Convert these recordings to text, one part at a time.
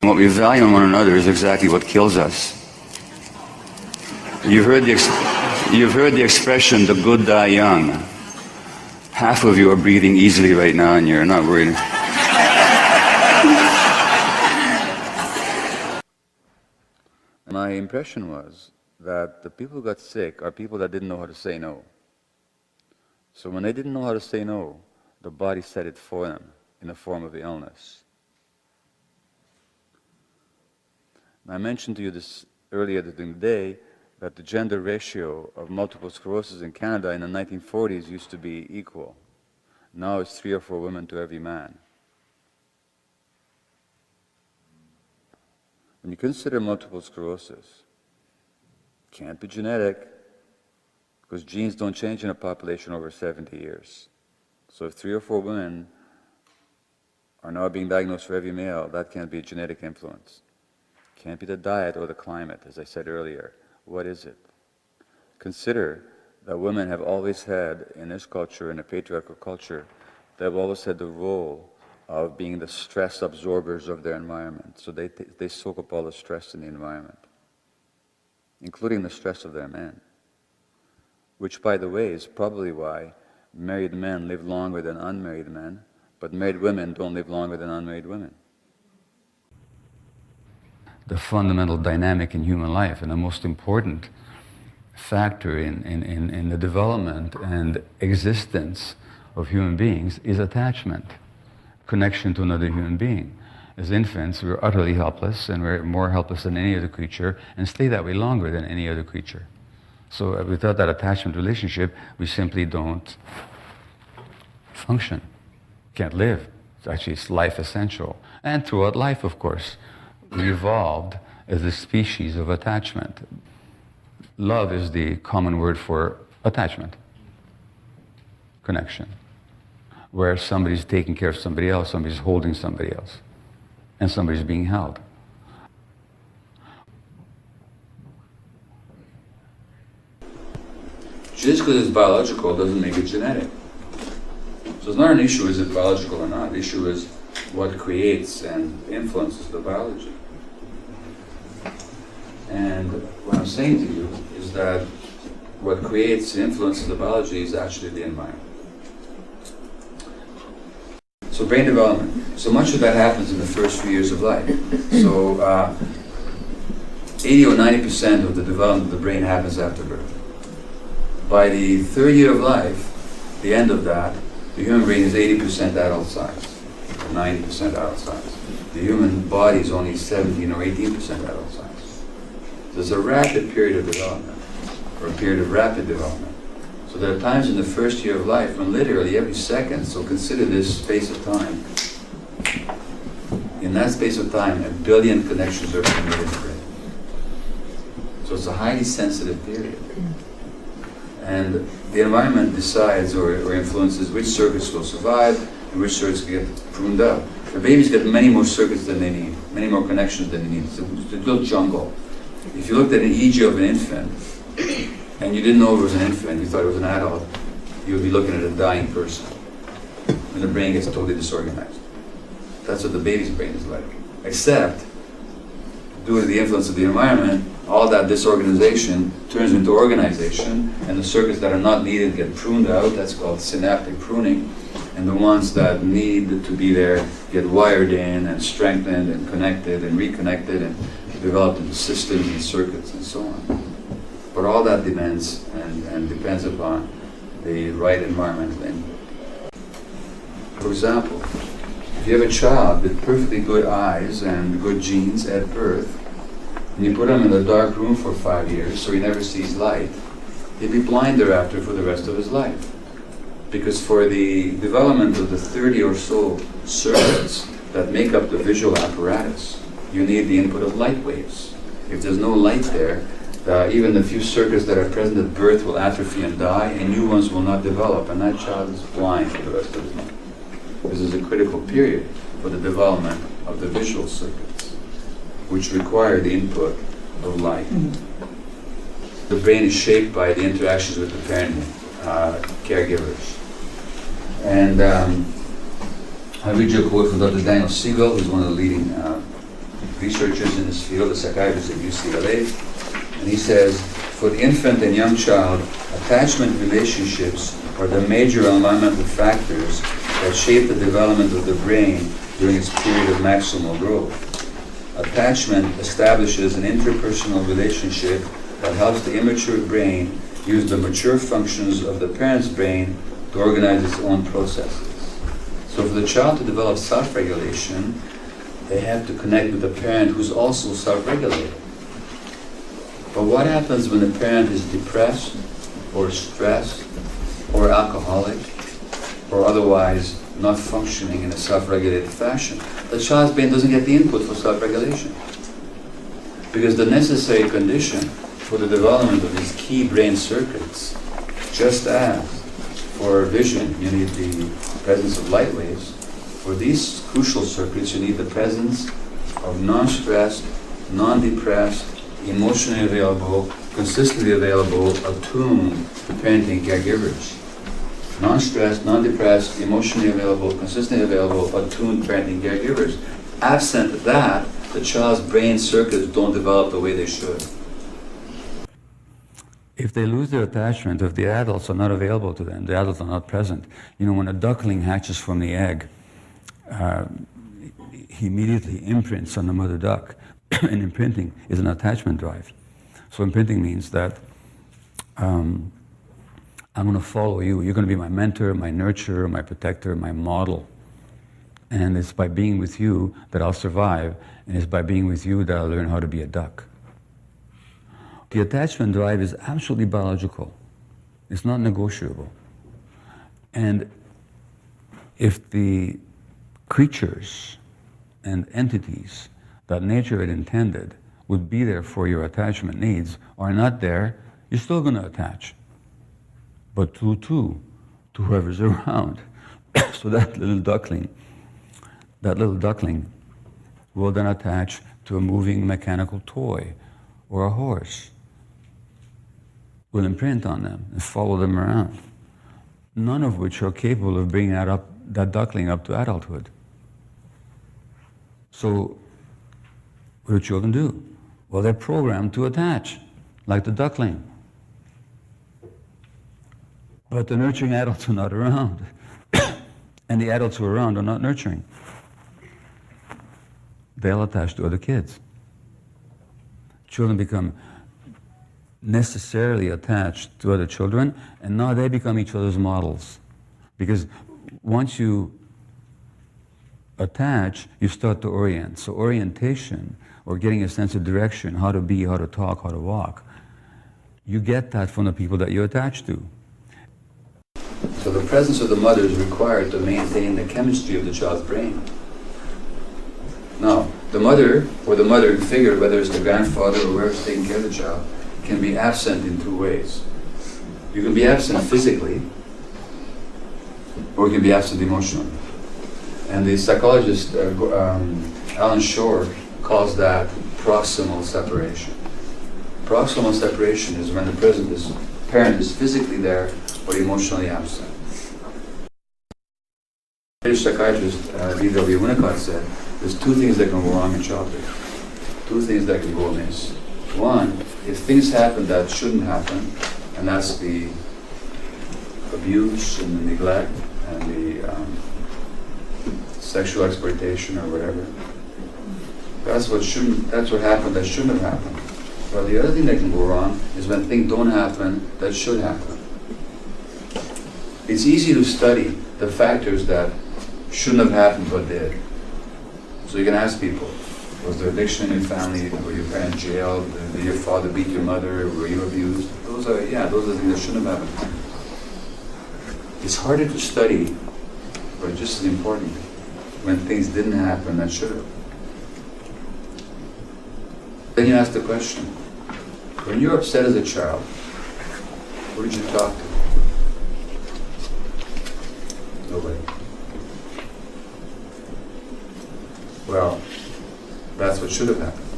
What we value in one another is exactly what kills us. You've heard the expression, the good die young. Half of you are breathing easily right now and you're not worried. My impression was that the people who got sick are people that didn't know how to say no. So when they didn't know how to say no, the body said it for them in the form of illness. I mentioned to you this earlier during the day that the gender ratio of multiple sclerosis in Canada in the 1940s used to be equal. Now it's 3 or 4 women to every man. When you consider multiple sclerosis, it can't be genetic, because genes don't change in a population over 70 years. So if 3 or 4 women are now being diagnosed for every male, that can't be a genetic influence. It can't be the diet or the climate, as I said earlier. What is it? Consider that women have always had, in this culture, in a patriarchal culture, they've always had the role of being the stress absorbers of their environment. So they soak up all the stress in the environment, including the stress of their men. Which, by the way, is probably why married men live longer than unmarried men, but married women don't live longer than unmarried women. The fundamental dynamic in human life and the most important factor in the development and existence of human beings is attachment, connection to another human being. As infants, we're utterly helpless, and we're more helpless than any other creature, and stay that way longer than any other creature. So without that attachment relationship, we simply don't function, can't live. It's life essential. And throughout life, of course, we evolved as a species of attachment. Love is the common word for attachment, connection, where somebody's taking care of somebody else, somebody's holding somebody else, and somebody's being held. Just because it's biological doesn't make it genetic. So it's not an issue, is it biological or not? The issue is what creates and influences the biology. And what I'm saying to you is that what creates and influences the biology is actually the environment. So brain development. So much of that happens in the first few years of life. So 80 or 90% of the development of the brain happens after birth. By the 3rd year of life, the end of that, the human brain is 80% adult size, or 90% adult size. The human body is only 17 or 18% adult size. There's a rapid period of development, or a period of rapid development. So there are times in the first year of life when literally every second, so consider this space of time, in that space of time, 1 billion connections are being made in the brain. So it's a highly sensitive period. And the environment decides or influences which circuits will survive and which circuits get pruned out. The babies get many more circuits than they need, many more connections than they need. It's a little jungle. If you looked at an EEG of an infant, and you didn't know it was an infant, you thought it was an adult, you would be looking at a dying person. And the brain gets totally disorganized. That's what the baby's brain is like. Except, due to the influence of the environment, all that disorganization turns into organization, and the circuits that are not needed get pruned out. That's called synaptic pruning. And the ones that need to be there get wired in and strengthened and connected and reconnected and developed into systems and circuits and so on. But all that depends upon the right environment. For example, if you have a child with perfectly good eyes and good genes at birth, and you put him in a dark room for 5 years so he never sees light, he'll be blind thereafter for the rest of his life. Because for the development of the 30 or so circuits that make up the visual apparatus, you need the input of light waves. If there's no light there, even the few circuits that are present at birth will atrophy and die, and new ones will not develop, and that child is blind for the rest of his life. This is a critical period for the development of the visual circuits, which require the input of light. The brain is shaped by the interactions with the parent caregivers. And I read you a quote from Dr. Daniel Siegel, who's one of the leading researchers in this field, a psychiatrist at UCLA, and he says, for the infant and young child, attachment relationships are the major environmental factors that shape the development of the brain during its period of maximal growth. Attachment establishes an interpersonal relationship that helps the immature brain use the mature functions of the parent's brain to organize its own processes. So for the child to develop self-regulation, they have to connect with a parent who's also self-regulated. But what happens when the parent is depressed or stressed or alcoholic or otherwise not functioning in a self-regulated fashion? The child's brain doesn't get the input for self-regulation. Because the necessary condition for the development of these key brain circuits, just as for vision you need the presence of light waves, for these crucial circuits you need the presence of non-stressed, non-depressed, emotionally available, consistently available, attuned parenting caregivers. Non-stressed, non-depressed, emotionally available, consistently available, attuned parenting caregivers. Absent that, the child's brain circuits don't develop the way they should. If they lose their attachment, if the adults are not available to them, the adults are not present. You know, when a duckling hatches from the egg, he immediately imprints on the mother duck. And imprinting is an attachment drive. So imprinting means that I'm going to follow you. You're going to be my mentor, my nurturer, my protector, my model. And it's by being with you that I'll survive, and it's by being with you that I'll learn how to be a duck. The attachment drive is absolutely biological. It's not negotiable. And if the creatures and entities that nature had intended would be there for your attachment needs are not there, you're still going to attach. But to whoever's around. So that little duckling will then attach to a moving mechanical toy or a horse, will imprint on them and follow them around, none of which are capable of bringing that duckling up to adulthood. So what do children do? Well, they're programmed to attach, like the duckling. But the nurturing adults are not around. And the adults who are around are not nurturing. They'll attach to other kids. Children become necessarily attached to other children, and now they become each other's models. Because once you attach, you start to orient. So orientation, or getting a sense of direction, how to be, how to talk, how to walk, you get that from the people that you attach to. So the presence of the mother is required to maintain the chemistry of the child's brain. Now, the mother, or the mother figure, whether it's the grandfather or whoever's taking care of the child, can be absent in two ways. You can be absent physically, or you can be absent emotionally. And the psychologist Alan Shore calls that proximal separation. Proximal separation is when the parent is physically there, but emotionally absent. British psychiatrist D.W. Winnicott said, there's two things that can go wrong in childhood. Two things that can go amiss. One, if things happen that shouldn't happen, and that's the abuse and the neglect and the sexual exploitation or whatever. That's what happened that shouldn't have happened. But the other thing that can go wrong is when things don't happen that should happen. It's easy to study the factors that shouldn't have happened but did. So you can ask people, was there addiction in your family? Were your parents jailed? Did your father beat your mother? Were you abused? Those are the things that shouldn't have happened. It's harder to study, but just as important, when things didn't happen that should have. Then you ask the question, when you're upset as a child, who did you talk to? Nobody. Well, that's what should have happened.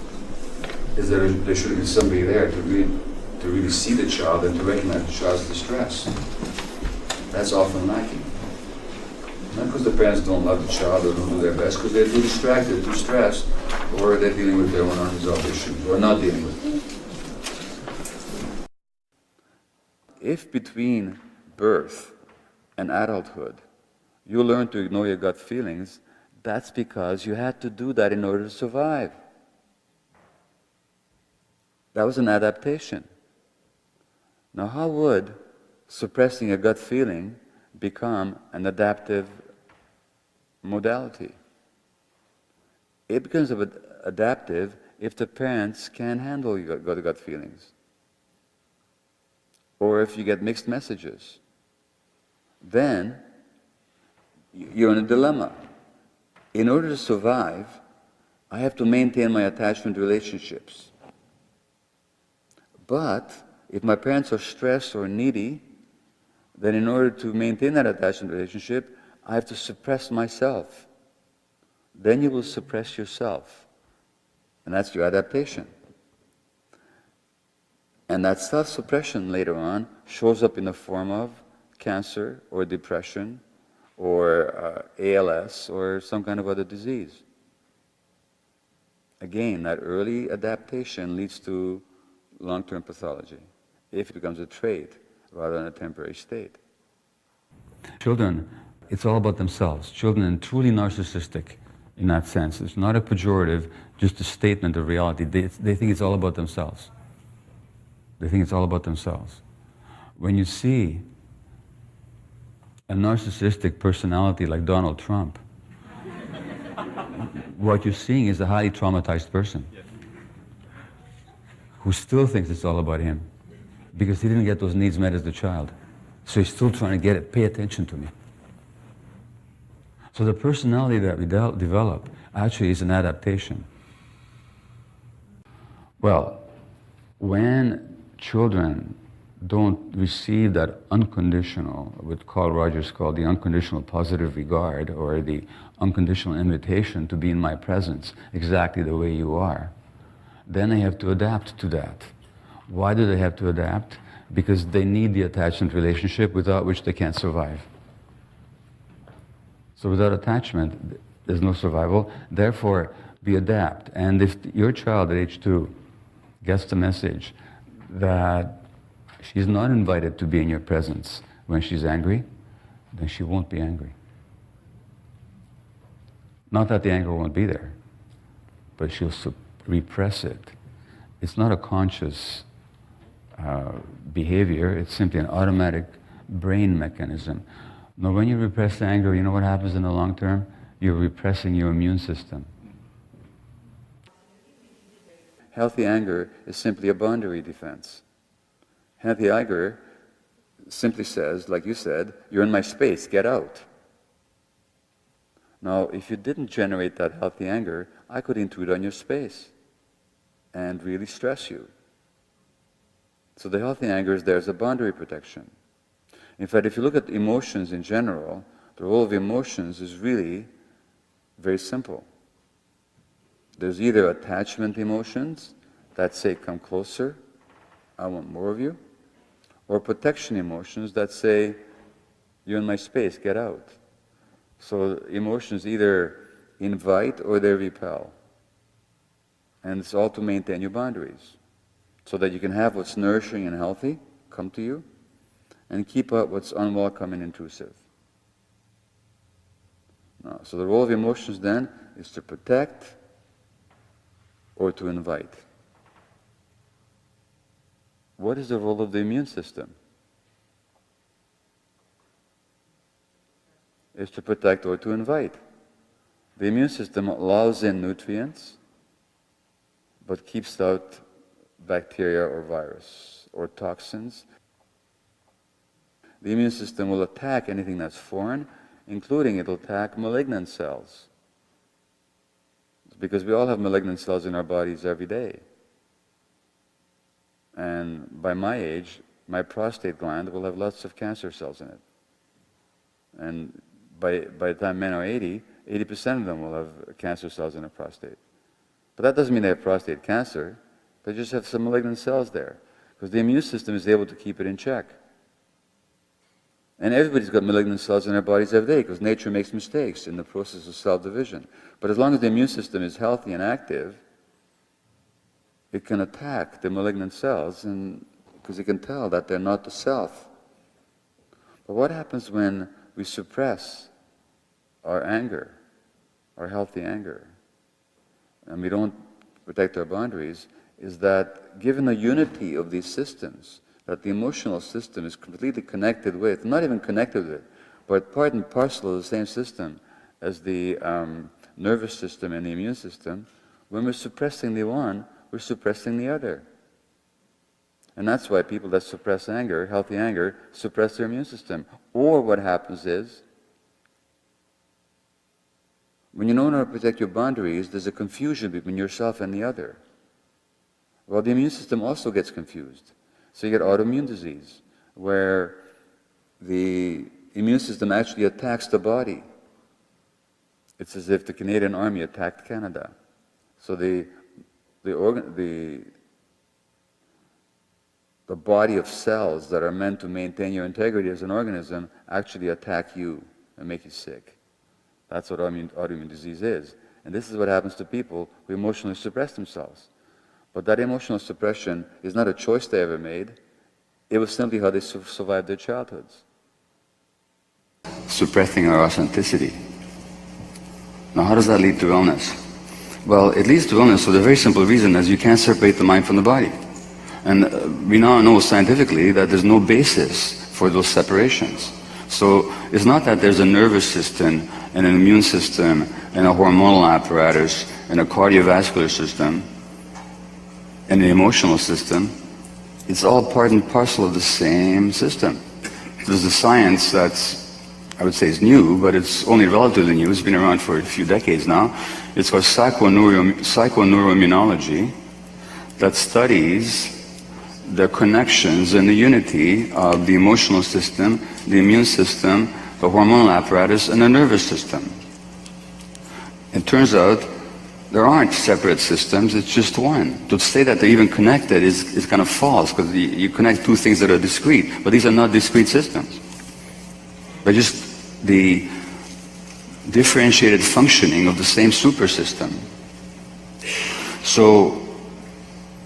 Is that there should have been somebody there to really see the child and to recognize the child's distress. That's often lacking. Not because the parents don't love the child or don't do their best, because they're too distracted, too stressed, or they're dealing with their own unresolved issues, or not dealing with them. If between birth and adulthood you learn to ignore your gut feelings, that's because you had to do that in order to survive. That was an adaptation. Now, how would suppressing a gut feeling become an adaptive modality? It becomes adaptive if the parents can't handle your gut feelings, or if you get mixed messages. Then you're in a dilemma. In order to survive, I have to maintain my attachment relationships. But if my parents are stressed or needy, then in order to maintain that attachment relationship, I have to suppress myself. Then you will suppress yourself. And that's your adaptation. And that self-suppression later on shows up in the form of cancer or depression or ALS or some kind of other disease. Again, that early adaptation leads to long-term pathology if it becomes a trait rather than a temporary state. Children, it's all about themselves. Children are truly narcissistic in that sense. It's not a pejorative, just a statement of reality. They think it's all about themselves. They think it's all about themselves. When you see a narcissistic personality like Donald Trump, what you're seeing is a highly traumatized person who still thinks it's all about him because he didn't get those needs met as a child. So he's still trying to get it. Pay attention to me. So the personality that we develop actually is an adaptation. Well, when children don't receive that unconditional, what Carl Rogers called the unconditional positive regard, or the unconditional invitation to be in my presence exactly the way you are, then they have to adapt to that. Why do they have to adapt? Because they need the attachment relationship without which they can't survive. So without attachment, there's no survival. Therefore, we adapt. And if your child at age 2 gets the message that she's not invited to be in your presence when she's angry, then she won't be angry. Not that the anger won't be there, but she'll repress it. It's not a conscious behavior, it's simply an automatic brain mechanism. Now, when you repress anger, you know what happens in the long term? You're repressing your immune system. Healthy anger is simply a boundary defense. Healthy anger simply says, like you said, you're in my space, get out. Now, if you didn't generate that healthy anger, I could intrude on your space and really stress you. So the healthy anger is there as a boundary protection. In fact, if you look at emotions in general, the role of emotions is really very simple. There's either attachment emotions that say, come closer, I want more of you, or protection emotions that say, you're in my space, get out. So emotions either invite or they repel. And it's all to maintain your boundaries, so that you can have what's nourishing and healthy come to you, and keep out what's unwelcome and intrusive. Now, so the role of emotions then is to protect or to invite. What is the role of the immune system? It's to protect or to invite. The immune system allows in nutrients, but keeps out bacteria or virus or toxins. The immune system will attack anything that's foreign, including it'll attack malignant cells. Because we all have malignant cells in our bodies every day. And by my age, my prostate gland will have lots of cancer cells in it. And by the time men are 80% of them will have cancer cells in their prostate. But that doesn't mean they have prostate cancer. They just have some malignant cells there, because the immune system is able to keep it in check. And everybody's got malignant cells in their bodies every day because nature makes mistakes in the process of cell division. But as long as the immune system is healthy and active, it can attack the malignant cells because it can tell that they're not the self. But what happens when we suppress our anger, our healthy anger, and we don't protect our boundaries, is that given the unity of these systems, that the emotional system is completely connected with, not even connected with, but part and parcel of the same system as the nervous system and the immune system, when we're suppressing the one, we're suppressing the other. And that's why people that suppress anger, healthy anger, suppress their immune system. Or what happens is, when you know how to protect your boundaries, there's a confusion between yourself and the other. Well, the immune system also gets confused. So you get autoimmune disease, where the immune system actually attacks the body. It's as if the Canadian Army attacked Canada. So the body of cells that are meant to maintain your integrity as an organism actually attack you and make you sick. That's what autoimmune disease is. And this is what happens to people who emotionally suppress themselves. But that emotional suppression is not a choice they ever made. It was simply how they survived their childhoods. Suppressing our authenticity. Now, how does that lead to illness? Well, it leads to illness for the very simple reason as you can't separate the mind from the body. And we now know scientifically that there's no basis for those separations. So it's not that there's a nervous system and an immune system and a hormonal apparatus and a cardiovascular system and an emotional system. It's all part and parcel of the same system. There's a science that's, I would say, is new, but it's only relatively new. It's been around for a few decades now. It's called psychoneuroimmunology, that studies the connections and the unity of the emotional system, the immune system, the hormonal apparatus, and the nervous system. It turns out there aren't separate systems, it's just one. To say that they're even connected is kind of false, because you connect two things that are discrete, but these are not discrete systems. They're just the differentiated functioning of the same super system. So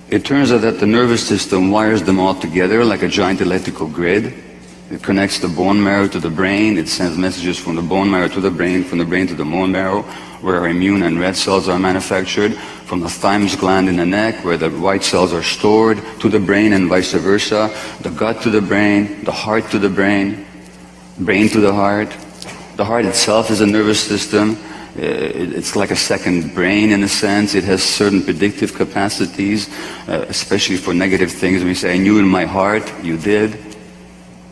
it turns out that the nervous system wires them all together like a giant electrical grid. It connects the bone marrow to the brain, it sends messages from the bone marrow to the brain, from the brain to the bone marrow, where our immune and red cells are manufactured, from the thymus gland in the neck, where the white cells are stored, to the brain and vice versa, the gut to the brain, the heart to the brain, brain to the heart. The heart itself is a nervous system. It's like a second brain in a sense. It has certain predictive capacities, especially for negative things. When you say, I knew in my heart, you did.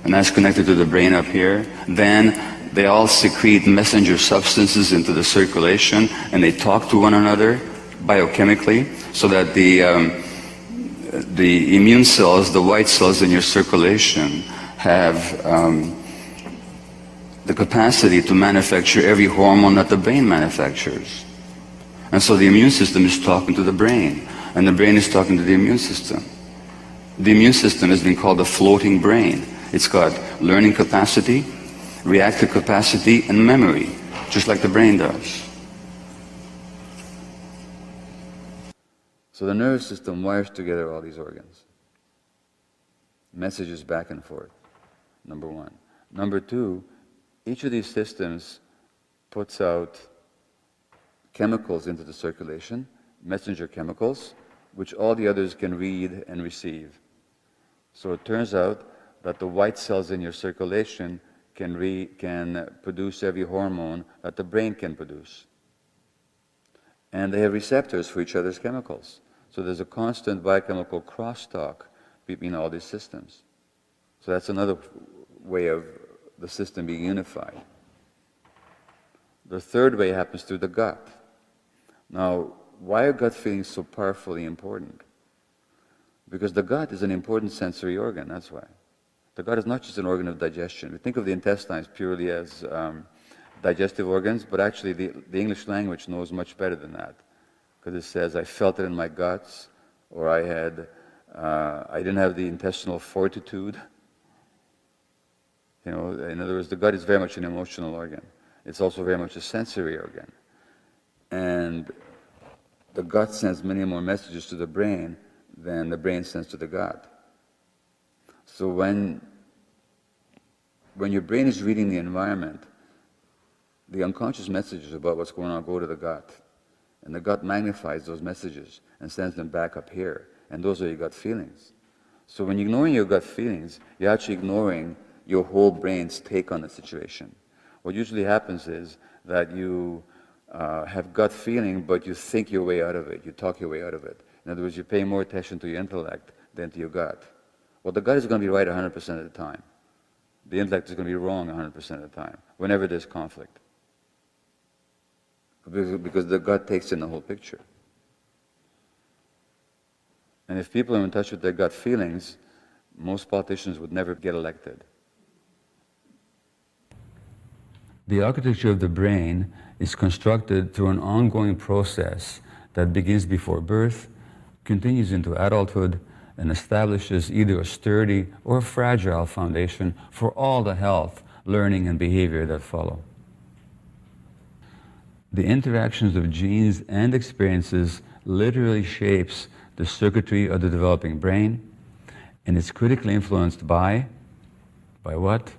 And that's connected to the brain up here. Then they all secrete messenger substances into the circulation, and they talk to one another biochemically, so that the immune cells, the white cells in your circulation, have the capacity to manufacture every hormone that the brain manufactures. And so the immune system is talking to the brain, and the brain is talking to the immune system. The immune system has been called a floating brain. It's got learning capacity, reactive capacity, and memory, just like the brain does. So the nervous system wires together all these organs. Messages back and forth, number one. Number two, each of these systems puts out chemicals into the circulation, messenger chemicals, which all the others can read and receive. So it turns out that the white cells in your circulation can produce every hormone that the brain can produce. And they have receptors for each other's chemicals. So there's a constant biochemical crosstalk between all these systems. So that's another way of the system being unified. The third way happens through the gut. Now, why are gut feelings so powerfully important? Because the gut is an important sensory organ, that's why. The gut is not just an organ of digestion. We think of the intestines purely as digestive organs, but actually the English language knows much better than that. Because it says, I felt it in my guts, or I didn't have the intestinal fortitude. You know, in other words, the gut is very much an emotional organ. It's also very much a sensory organ. And the gut sends many more messages to the brain than the brain sends to the gut. So when your brain is reading the environment, the unconscious messages about what's going on go to the gut. And the gut magnifies those messages and sends them back up here. And those are your gut feelings. So when you're ignoring your gut feelings, you're actually ignoring your whole brain's take on the situation. What usually happens is that you have gut feeling, but you think your way out of it. You talk your way out of it. In other words, you pay more attention to your intellect than to your gut. Well, the gut is going to be right 100% of the time. The intellect is going to be wrong 100% of the time, whenever there's conflict. Because the gut takes in the whole picture. And if people are in touch with their gut feelings, most politicians would never get elected. The architecture of the brain is constructed through an ongoing process that begins before birth, continues into adulthood, and establishes either a sturdy or a fragile foundation for all the health, learning, and behavior that follow. The interactions of genes and experiences literally shapes the circuitry of the developing brain, and it's critically influenced by what?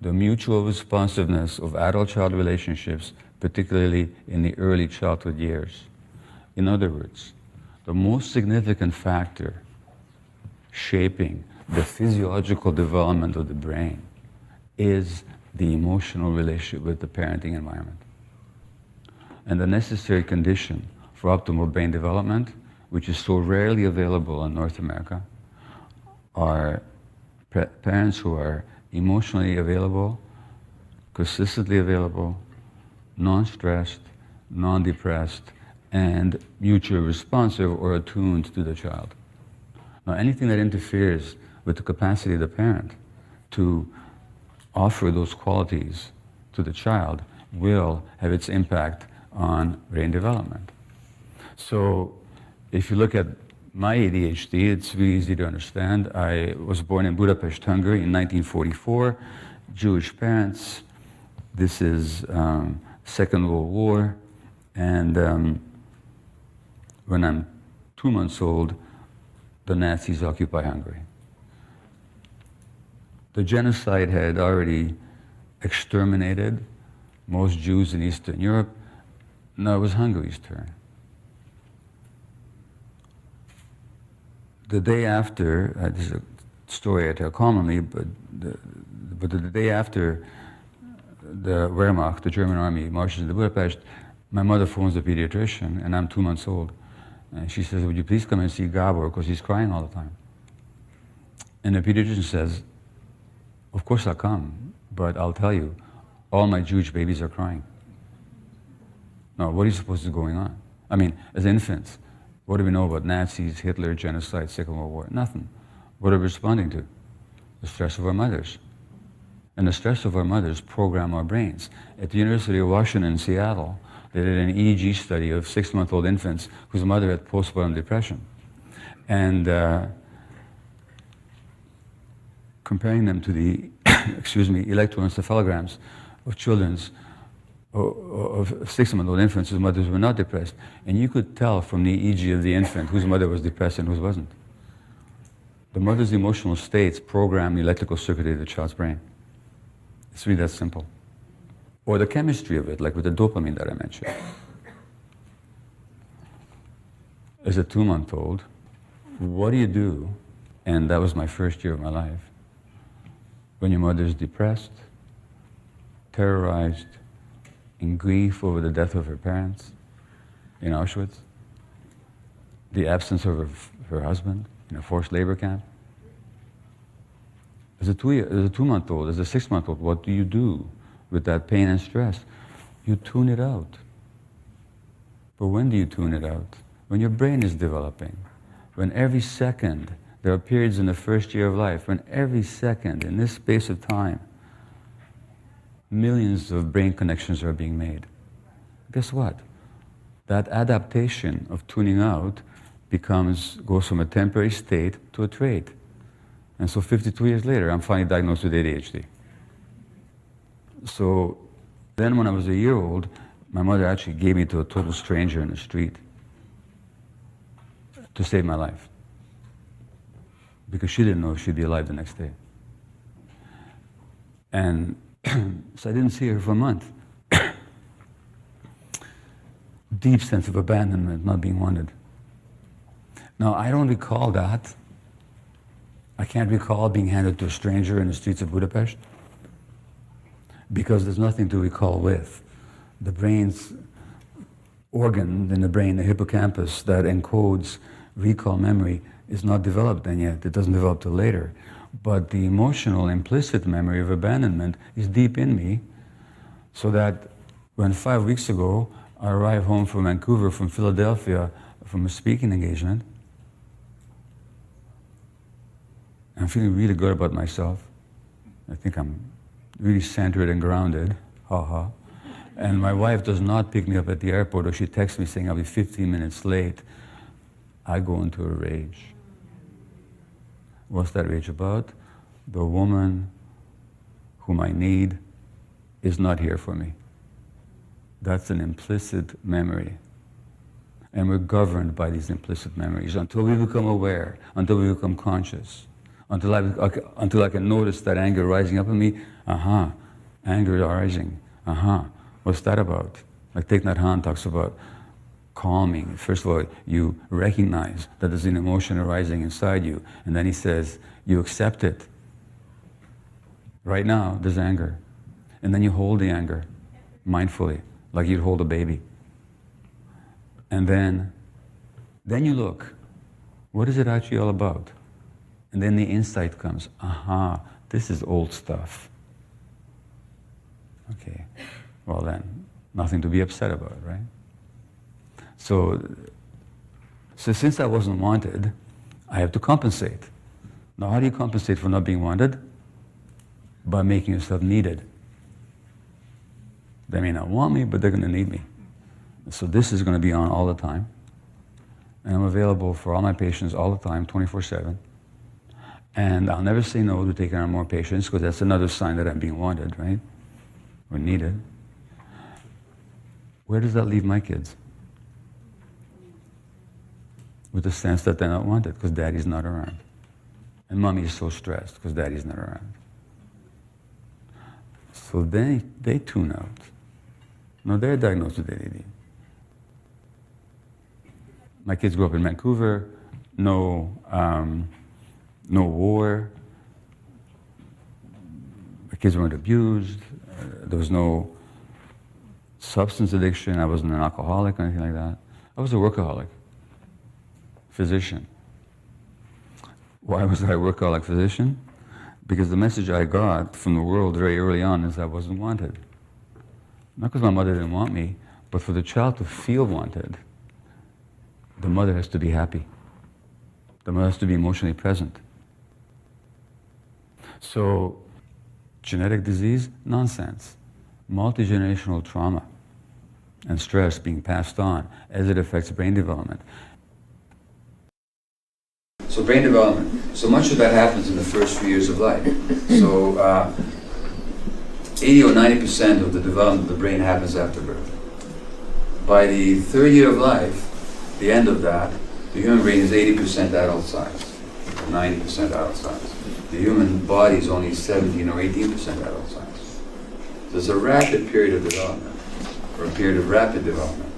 The mutual responsiveness of adult-child relationships, particularly in the early childhood years. In other words, the most significant factor shaping the physiological development of the brain is the emotional relationship with the parenting environment. And the necessary condition for optimal brain development, which is so rarely available in North America, are parents who are emotionally available, consistently available, non-stressed, non-depressed, and mutually responsive or attuned to the child. Now, anything that interferes with the capacity of the parent to offer those qualities to the child will have its impact on brain development. So if you look at my ADHD, it's really easy to understand. I was born in Budapest, Hungary in 1944, Jewish parents. This is Second World War, and when I'm 2 months old, the Nazis occupy Hungary. The genocide had already exterminated most Jews in Eastern Europe. Now it was Hungary's turn. The day after, this is a story I tell commonly, but the day after the Wehrmacht, the German army, marches into Budapest, my mother phones the pediatrician, and I'm 2 months old. And she says, "Would you please come and see Gabor, because he's crying all the time." And the pediatrician says, "Of course I'll come, but I'll tell you, all my Jewish babies are crying." Now, what are you supposed to be going on? I mean, as infants, what do we know about Nazis, Hitler, genocide, Second World War? Nothing. What are we responding to? The stress of our mothers. And the stress of our mothers program our brains. At the University of Washington in Seattle, they did an EEG study of 6-month-old infants whose mother had postpartum depression. And comparing them to the electroencephalograms of children's of 6-month-old infants whose mothers were not depressed. And you could tell from the EEG of the infant whose mother was depressed and whose wasn't. The mother's emotional states program the electrical circuitry of the child's brain. It's really that simple. Or the chemistry of it, like with the dopamine that I mentioned. As a 2-month-old, what do you do? And that was my first year of my life. When your mother's depressed, terrorized, in grief over the death of her parents in Auschwitz, the absence of her husband in a forced labor camp. As a 2-month-old, as a 6-month-old, what do you do with that pain and stress? You tune it out. But when do you tune it out? When your brain is developing. When every second, there are periods in the first year of life, when every second, in this space of time, millions of brain connections are being made. Guess what? That adaptation of tuning out goes from a temporary state to a trait. And so 52 years later, I'm finally diagnosed with ADHD. So then when I was a year old, my mother actually gave me to a total stranger in the street to save my life, because she didn't know if she'd be alive the next day. And so I didn't see her for a month. Deep sense of abandonment, not being wanted. Now, I don't recall that. I can't recall being handed to a stranger in the streets of Budapest, because there's nothing to recall with. The brain's organ in the brain, the hippocampus, that encodes recall memory, is not developed then yet. It doesn't develop till later. But the emotional implicit memory of abandonment is deep in me, so that when 5 weeks ago I arrived home from Vancouver, from Philadelphia, from a speaking engagement, I'm feeling really good about myself. I think I'm really centered and grounded, haha. And my wife does not pick me up at the airport, or she texts me saying I'll be 15 minutes late. I go into a rage. What's that rage about? The woman whom I need is not here for me. That's an implicit memory. And we're governed by these implicit memories until we become aware, until we become conscious, until I can notice that anger rising up in me. Anger rising. What's that about? Like Thich Nhat Hanh talks about calming. First of all, you recognize that there's an emotion arising inside you, and then he says, you accept it. Right now, there's anger. And then you hold the anger mindfully, like you'd hold a baby. And then you look, what is it actually all about? And then the insight comes, this is old stuff. Okay, well then, nothing to be upset about, right? So since I wasn't wanted, I have to compensate. Now, how do you compensate for not being wanted? By making yourself needed. They may not want me, but they're going to need me. So this is going to be on all the time. And I'm available for all my patients all the time, 24/7. And I'll never say no to taking on more patients, because that's another sign that I'm being wanted, right? Or needed. Where does that leave my kids? With the sense that they're not wanted because daddy's not around. And mommy is so stressed because daddy's not around. So they tune out. No, they're diagnosed with ADD. My kids grew up in Vancouver, no war. My kids weren't abused. There was no substance addiction. I wasn't an alcoholic or anything like that. I was a workaholic. Physician. Why was I a workaholic physician? Because the message I got from the world very early on is I wasn't wanted. Not because my mother didn't want me, but for the child to feel wanted, the mother has to be happy. The mother has to be emotionally present. So, genetic disease? Nonsense. Multi-generational trauma and stress being passed on as it affects brain development. So brain development, so much of that happens in the first few years of life. So 80 or 90% of the development of the brain happens after birth. By the third year of life, the end of that, the human brain is 80% adult size, 90% adult size. The human body is only 17 or 18% adult size. So it's a rapid period of development, or a period of rapid development.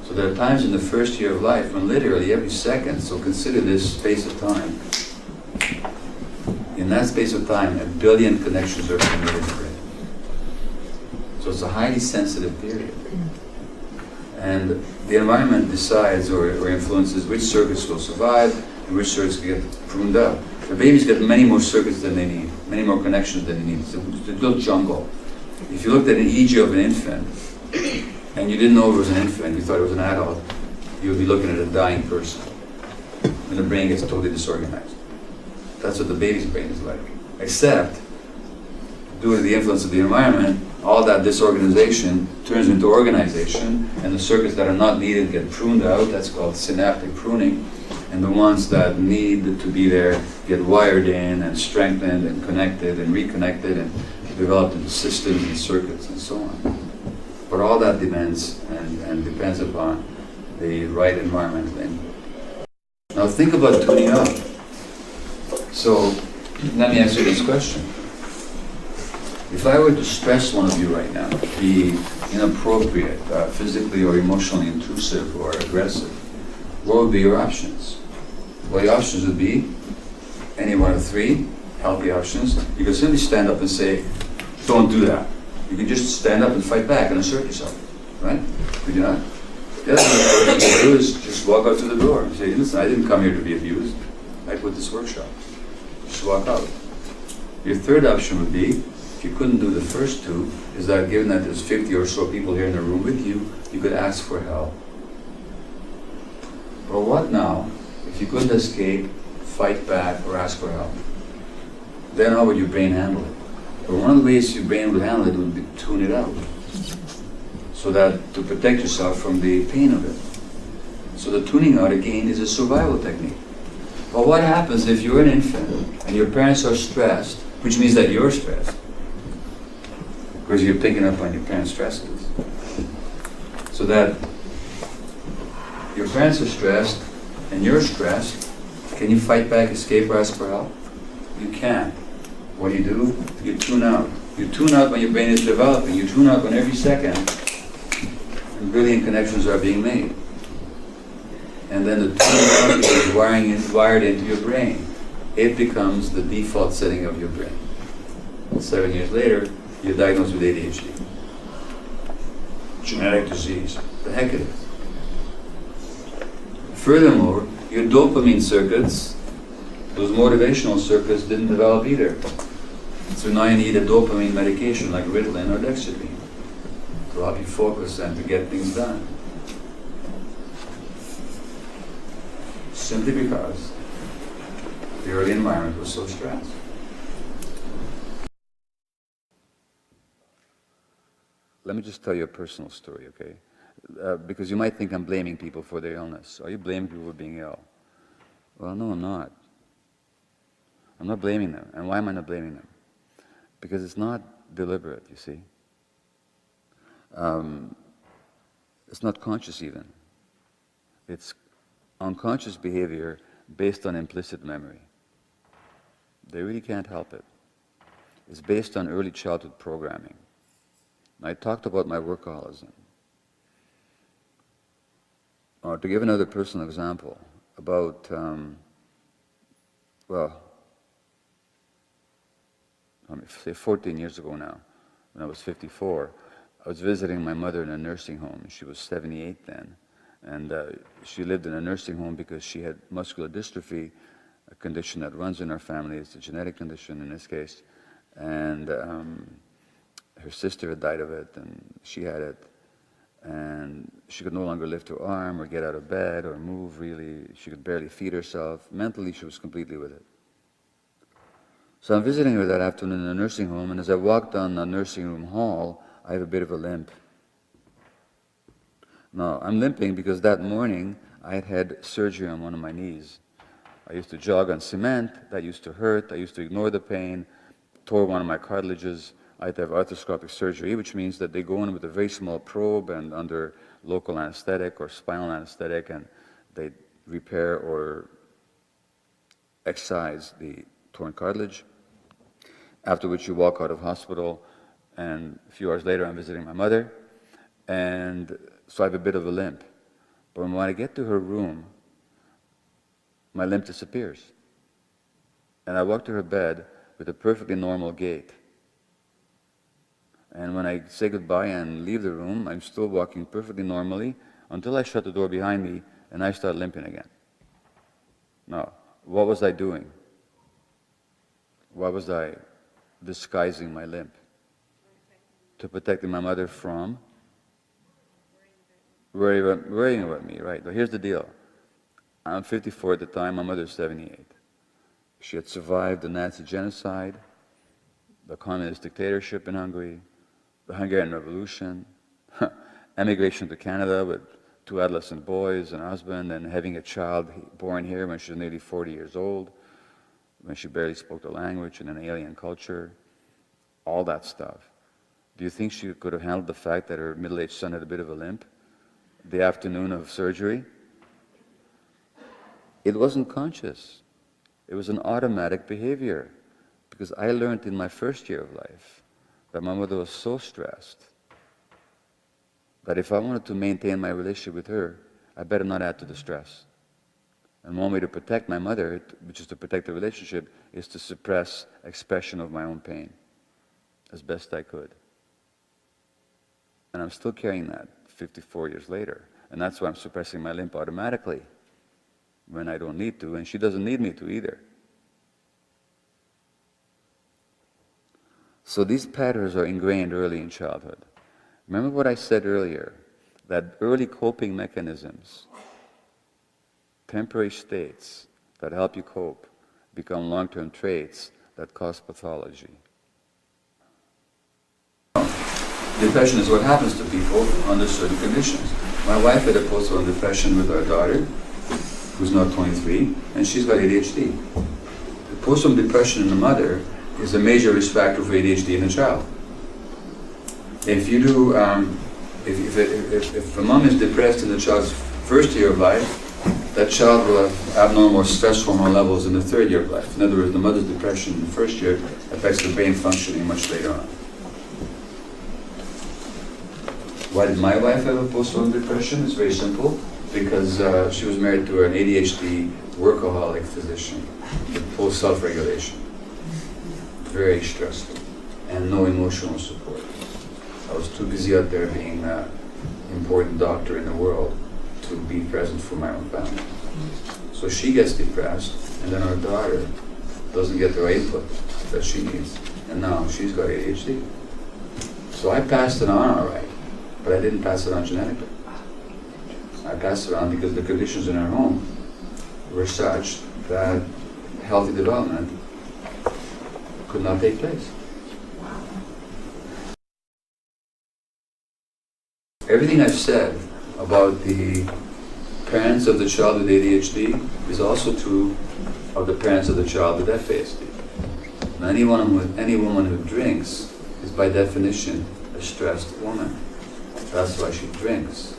So there are times in the first year of life when literally every second, so consider this space of time. In that space of time, 1 billion connections are being made in the brain. So it's a highly sensitive period. And the environment decides or influences which circuits will survive and which circuits get pruned out. The babies get many more circuits than they need, many more connections than they need. It's a little jungle. If you looked at an EEG of an infant, and you didn't know it was an infant, you thought it was an adult, you would be looking at a dying person. And the brain gets totally disorganized. That's what the baby's brain is like. Except, due to the influence of the environment, all that disorganization turns into organization, and the circuits that are not needed get pruned out. That's called synaptic pruning. And the ones that need to be there get wired in and strengthened and connected and reconnected, and developed into systems and circuits and so on. But all that depends upon the right environmental input. Now think about tuning up. So let me answer this question. If I were to stress one of you right now, be inappropriate, physically or emotionally intrusive or aggressive, what would be your options? Well, your options would be any one of three healthy options. You could simply stand up and say, don't do that. You can just stand up and fight back and assert yourself, right? Could you not? The other thing you can do is just walk out to the door and say, listen, I didn't come here to be abused. I put this workshop. Just walk out. Your third option would be, if you couldn't do the first two, is that given that there's 50 or so people here in the room with you, you could ask for help. But what now if you couldn't escape, fight back, or ask for help? Then how would your brain handle it? But one of the ways your brain would handle it would be to tune it out, so that to protect yourself from the pain of it. So the tuning out again is a survival technique. But what happens if you're an infant and your parents are stressed, which means that you're stressed, because you're picking up on your parents' stresses. So that your parents are stressed and you're stressed, can you fight back, escape, or ask for help? You can't. What do? You tune out. You tune out when your brain is developing. You tune out when every second brilliant connections are being made. And then the tuning out is wired into your brain. It becomes the default setting of your brain. 7 years later, you're diagnosed with ADHD. Genetic disease. The heck it is. Furthermore, your dopamine circuits, those motivational circuits, didn't develop either. So now you need a dopamine medication like Ritalin or Dexedrine to help you focus and to get things done. Simply because the early environment was so stressed. Let me just tell you a personal story, okay? Because you might think I'm blaming people for their illness. Are you blaming people for being ill? Well, no, I'm not. I'm not blaming them. And why am I not blaming them? Because it's not deliberate, you see. It's not conscious even. It's unconscious behavior based on implicit memory. They really can't help it. It's based on early childhood programming. I talked about my workaholism. Or to give another personal example, about, say 14 years ago now, when I was 54, I was visiting my mother in a nursing home. She was 78 then. And she lived in a nursing home because she had muscular dystrophy, a condition that runs in our family. It's a genetic condition in this case. And her sister had died of it, and she had it. And she could no longer lift her arm or get out of bed or move really. She could barely feed herself. Mentally, she was completely with it. So I'm visiting her that afternoon in a nursing home, and as I walk down the nursing room hall, I have a bit of a limp. Now, I'm limping because that morning I had had surgery on one of my knees. I used to jog on cement. That used to hurt. I used to ignore the pain, tore one of my cartilages. I had to have arthroscopic surgery, which means that they go in with a very small probe and under local anesthetic or spinal anesthetic, and they repair or excise the torn cartilage, after which you walk out of hospital, and a few hours later I'm visiting my mother, and so I have a bit of a limp. But when I get to her room, my limp disappears. And I walk to her bed with a perfectly normal gait. And when I say goodbye and leave the room, I'm still walking perfectly normally until I shut the door behind me and I start limping again. Now, what was I doing? Why was I disguising my limp? To protect my mother from worrying about me, right? But here's the deal. I'm 54 at the time, my mother's 78. She had survived the Nazi genocide, the communist dictatorship in Hungary, the Hungarian Revolution, emigration to Canada with 2 adolescent boys and a husband, and having a child born here when she was nearly 40 years old, when she barely spoke the language in an alien culture. all that stuff. Do you think she could have handled the fact that her middle-aged son had a bit of a limp the afternoon of surgery? It wasn't conscious. It was an automatic behavior. Because I learned in my first year of life that my mother was so stressed that if I wanted to maintain my relationship with her, I better not add to the stress. And one way to protect my mother, which is to protect the relationship, is to suppress expression of my own pain as best I could. And I'm still carrying that 54 years later. And that's why I'm suppressing my limp automatically when I don't need to, and she doesn't need me to either. So these patterns are ingrained early in childhood. Remember what I said earlier, that early coping mechanisms, temporary states that help you cope, become long-term traits that cause pathology. Depression is what happens to people under certain conditions. My wife had a postpartum depression with our daughter, who's now 23, and she's got ADHD. The postpartum depression in the mother is a major risk factor for ADHD in a child. If you do, if a mom is depressed in the child's first year of life, that child will have abnormal stress hormone levels in the third year of life. In other words, the mother's depression in the first year affects the brain functioning much later on. Why did my wife have a postpartum depression? It's very simple. Because she was married to an ADHD workaholic physician with poor self-regulation. Very stressful, and no emotional support. I was too busy out there being an important doctor in the world to be present for my own family. So she gets depressed, and then our daughter doesn't get the right input that she needs, and now she's got ADHD. So I passed it on all right, but I didn't pass it on genetically. I passed it on because the conditions in our home were such that healthy development could not take place. Everything I've said about the parents of the child with ADHD is also true of the parents of the child with FASD. And any woman who drinks is by definition a stressed woman. That's why she drinks.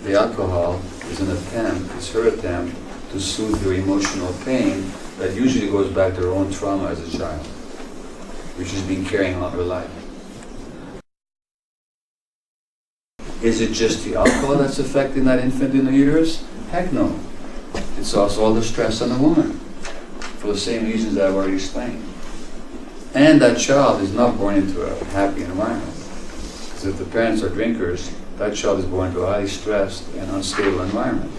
The alcohol is her attempt to soothe her emotional pain that usually goes back to her own trauma as a child, which has been carrying on her life. Is it just the alcohol that's affecting that infant in the uterus? Heck no. It's also all the stress on the woman, for the same reasons I've already explained. And that child is not born into a happy environment. Because if the parents are drinkers, that child is born into a highly stressed and unstable environment.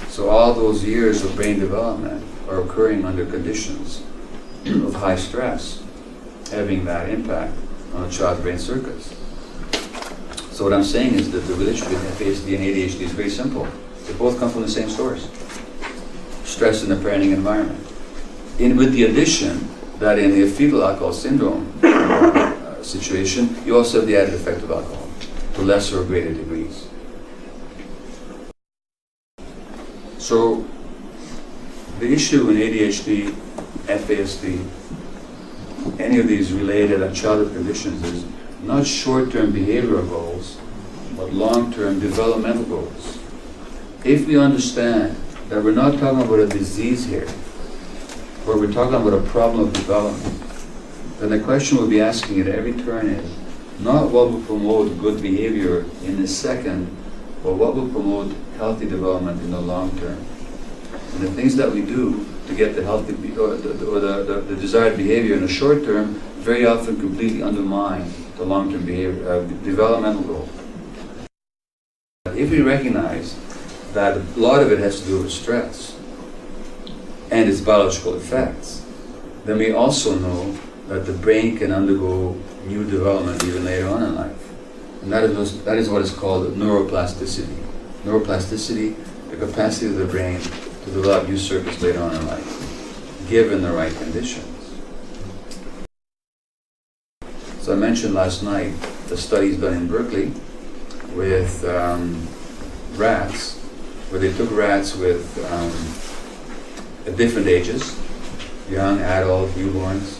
So all those years of brain development are occurring under conditions of high stress, having that impact on a child's brain circuits. So what I'm saying is that the relationship between FASD and ADHD is very simple. They both come from the same source. Stress in the parenting environment. With the addition that in the fetal alcohol syndrome situation, you also have the added effect of alcohol to lesser or greater degrees. So the issue in ADHD, FASD, any of these related and childhood conditions is not short-term behavioral goals, but long-term developmental goals. If we understand that we're not talking about a disease here, but we're talking about a problem of development, then the question we'll be asking at every turn is not what will promote good behavior in the second, but what will promote healthy development in the long term. And the things that we do to get the healthy or the desired behavior in the short term very often completely undermine the long-term behavior, developmental goal. If we recognize that a lot of it has to do with stress and its biological effects, then we also know that the brain can undergo new development even later on in life. And that is what is called neuroplasticity. Neuroplasticity, the capacity of the brain to develop new circuits later on in life, given the right conditions. So I mentioned last night the studies done in Berkeley with rats, where they took rats with at different ages, young, adult, newborns,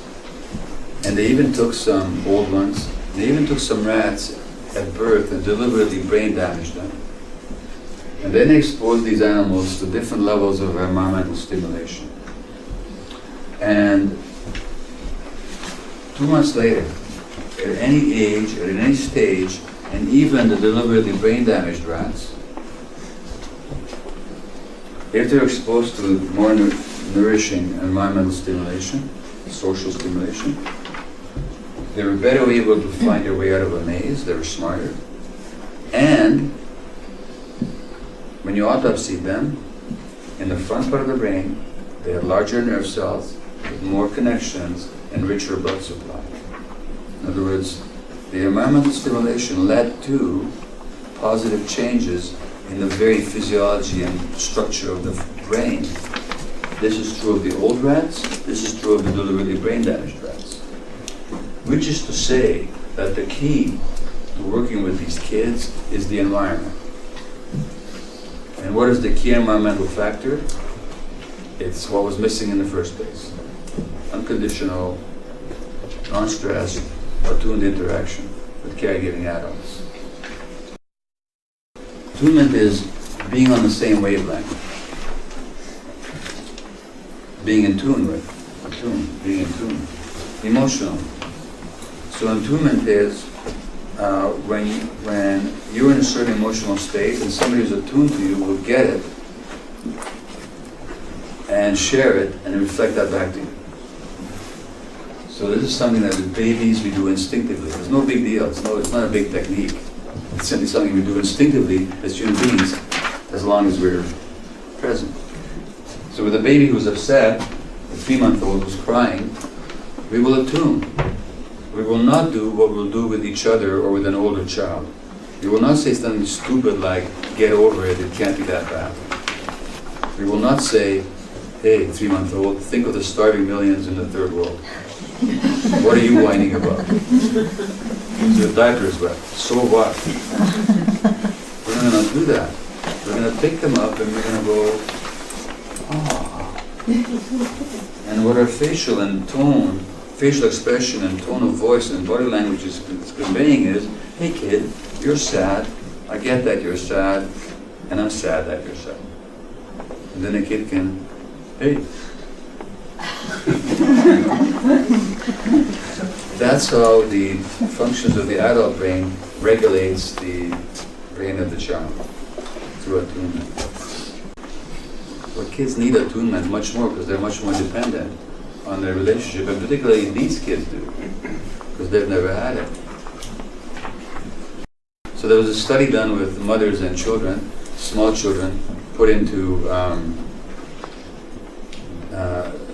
And they even took some old ones, they even took some rats at birth and deliberately brain damaged them. And then they exposed these animals to different levels of environmental stimulation. And 2 months later, at any age, at any stage, and even the deliberately brain damaged rats, if they're exposed to more nourishing environmental stimulation, social stimulation, they were better able to find their way out of a maze, they were smarter. And when you autopsied them, in the front part of the brain, they had larger nerve cells with more connections and richer blood supply. In other words, the environmental stimulation led to positive changes in the very physiology and structure of the brain. This is true of the old rats, this is true of the deliberately brain damaged rats. Which is to say that the key to working with these kids is the environment. And what is the key environmental factor? It's what was missing in the first place. Unconditional, non-stressed, attuned interaction with caregiving adults. Attunement is being on the same wavelength. Being in tune with, being in tune. Emotional. So attunement is when you're in a certain emotional state and somebody who's attuned to you will get it and share it and reflect that back to you. So this is something that with babies we do instinctively. It's no big deal. It's not a big technique. It's simply something we do instinctively as human beings, as long as we're present. So with a baby who's upset, a 3-month-old who's crying, we will attune. We will not do what we'll do with each other or with an older child. We will not say something stupid like, get over it can't be that bad. We will not say, hey, 3-month-old, think of the starving millions in the third world. What are you whining about? Your diaper is wet. So what? We're not going to do that. We're going to pick them up and we're going to go, ah. And what our facial expression and tone of voice and body language is conveying is, hey kid, you're sad. I get that you're sad, and I'm sad that you're sad. And then a kid can, hey. That's how the functions of the adult brain regulates the brain of the child, through attunement. But kids need attunement much more because they're much more dependent on their relationship, and particularly these kids do, because they've never had it. So there was a study done with mothers and children, small children, put into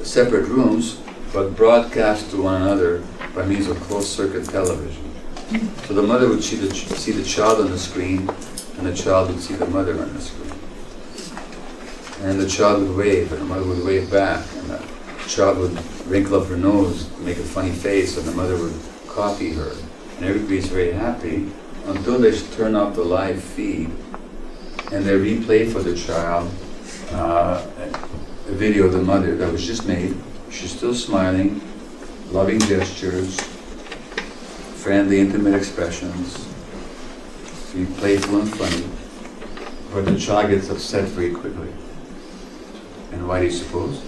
separate rooms, but broadcast to one another by means of closed-circuit television. So the mother would see the child on the screen, and the child would see the mother on the screen. And the child would wave, and the mother would wave back, and the child would wrinkle up her nose, make a funny face, and the mother would copy her. And everybody's very happy until they turn off the live feed and they replay for the child a video of the mother that was just made. She's still smiling, loving gestures, friendly, intimate expressions, be playful and funny, but the child gets upset very quickly. And why do you suppose?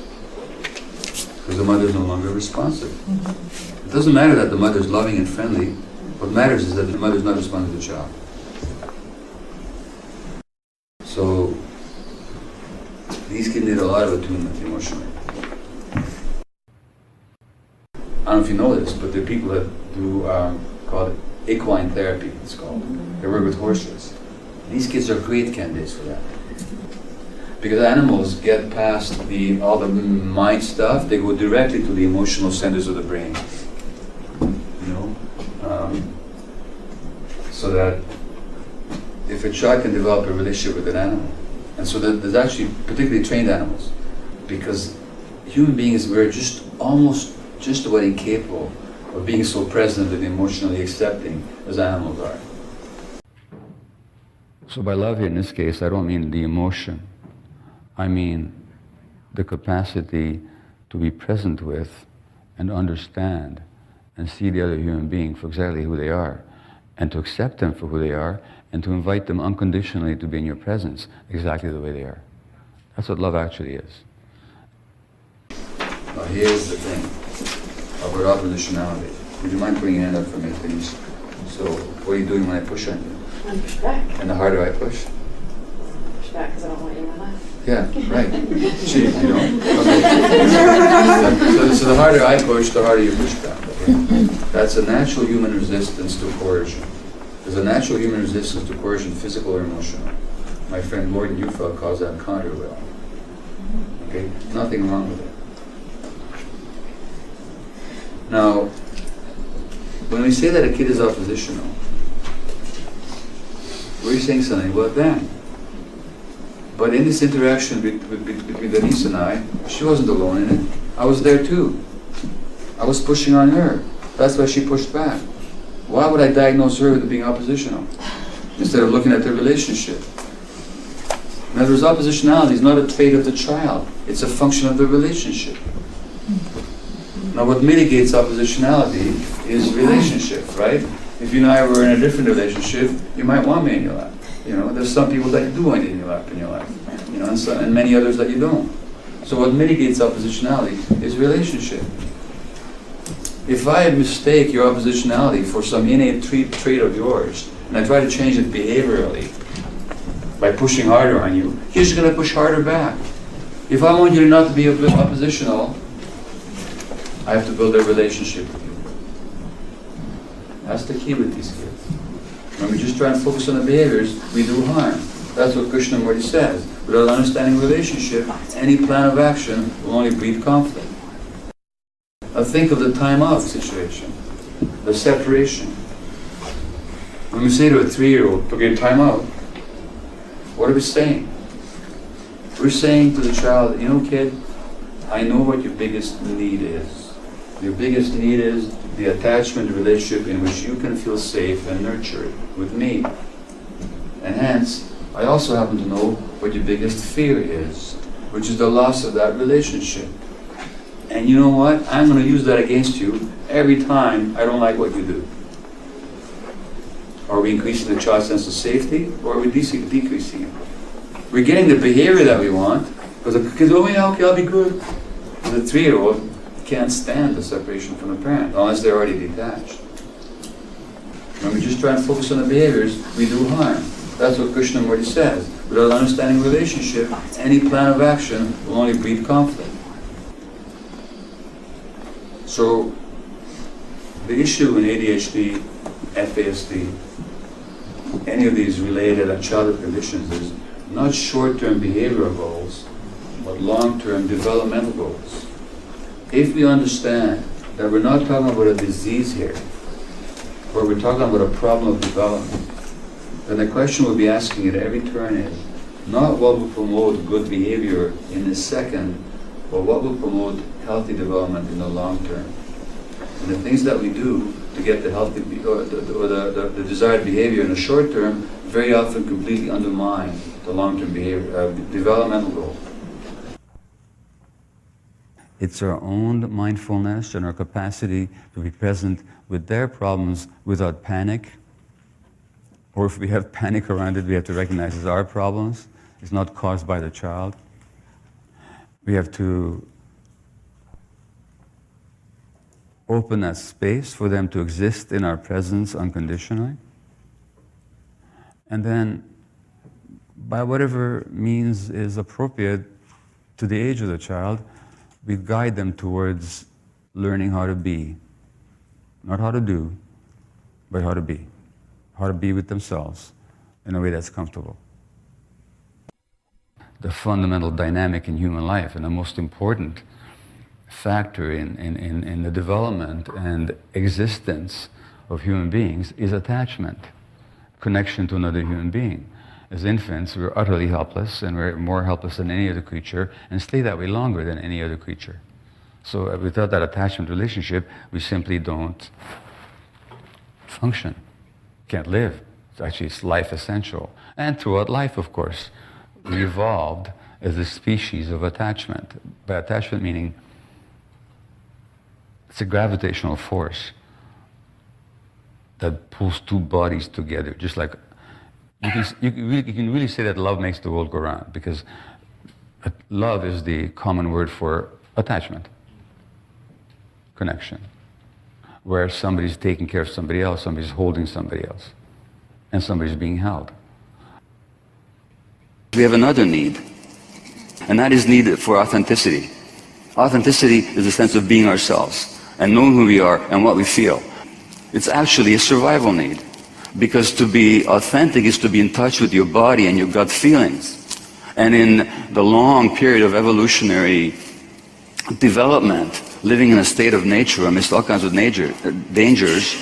Because the mother is no longer responsive. It doesn't matter that the mother is loving and friendly. What matters is that the mother is not responding to the child. So these kids need a lot of attunement emotionally. I don't know if you know this, but there are people that do called equine therapy. It's called. They work with horses. These kids are great candidates for that. Because animals get past all the mind stuff, they go directly to the emotional centers of the brain. You know? So that if a child can develop a relationship with an animal, and so there's actually particularly trained animals, because human beings, we're just about incapable of being so present and emotionally accepting as animals are. So by love in this case, I don't mean the emotion. I mean the capacity to be present with and understand and see the other human being for exactly who they are, and to accept them for who they are, and to invite them unconditionally to be in your presence exactly the way they are. That's what love actually is. Now here's the thing about oppositionality. Would you mind putting your hand up for me, please? So, what are you doing when I push on you? I push back. And the harder I push? Push back because I don't want you in my life. Yeah, right. Gee, you don't? Okay. So the harder I push, the harder you push back. Okay? That's a natural human resistance to coercion. There's a natural human resistance to coercion, physical or emotional. My friend Gordon Ufeld calls that counter-will. Okay? Nothing wrong with it. Now, when we say that a kid is oppositional, we're saying something about them. But in this interaction between Denise and I, she wasn't alone in it. I was there too. I was pushing on her. That's why she pushed back. Why would I diagnose her with being oppositional instead of looking at their relationship? In other words, oppositionality is not a trait of the child. It's a function of the relationship. Now what mitigates oppositionality is relationship, right? If you and I were in a different relationship, you might want me in your lap. You know, there's some people that you do want in your lap in your life. You know, and many others that you don't. So what mitigates oppositionality is relationship. If I mistake your oppositionality for some innate trait of yours, and I try to change it behaviorally by pushing harder on you, you're just going to push harder back. If I want you not to be oppositional, I have to build a relationship with you. That's the key with these kids. When we just try and focus on the behaviors, we do harm. That's what Krishnamurti says. Without understanding relationship, any plan of action will only breed conflict. Now think of the time out situation, the separation. When we say to a 3-year-old, okay, time out, what are we saying? We're saying to the child, you know, kid, I know what your biggest need is. Your biggest need is the attachment relationship in which you can feel safe and nurtured with me. And hence, I also happen to know what your biggest fear is, which is the loss of that relationship. And you know what? I'm going to use that against you every time I don't like what you do. Are we increasing the child's sense of safety, or are we decreasing it? We're getting the behavior that we want, because the kids, oh yeah, okay, I'll be good. And the 3-year-old can't stand the separation from the parent, unless they're already detached. When we just try and focus on the behaviors, we do harm. That's what Krishnamurti says. Without understanding relationship, any plan of action will only breed conflict. So, the issue in ADHD, FASD, any of these related and childhood conditions is not short-term behavioral goals, but long-term developmental goals. If we understand that we're not talking about a disease here, or we're talking about a problem of development, then the question we'll be asking at every turn is not what will promote good behavior in the second, but what will promote healthy development in the long term. And the things that we do to get the healthy or the desired behavior in the short term very often completely undermine the long-term behavior, developmental goal. It's our own mindfulness and our capacity to be present with their problems without panic. Or if we have panic around it, we have to recognize it's our problems. It's not caused by the child. We have to open that space for them to exist in our presence unconditionally. And then, by whatever means is appropriate to the age of the child, we guide them towards learning how to be. Not how to do, but how to be. How to be with themselves in a way that's comfortable. The fundamental dynamic in human life and the most important factor in the development and existence of human beings is attachment, connection to another human being. As infants, we're utterly helpless, and we're more helpless than any other creature, and stay that way longer than any other creature. So without that attachment relationship, we simply don't function, can't live. It's life essential. And throughout life, of course, we evolved as a species of attachment. By attachment meaning, it's a gravitational force that pulls two bodies together, just like you can really say that love makes the world go round, because love is the common word for attachment, connection, where somebody's taking care of somebody else, somebody's holding somebody else, and somebody's being held. We have another need, and that is need for authenticity. Authenticity is a sense of being ourselves and knowing who we are and what we feel. It's actually a survival need, because to be authentic is to be in touch with your body and your gut feelings. And in the long period of evolutionary development, living in a state of nature amidst all kinds of dangers,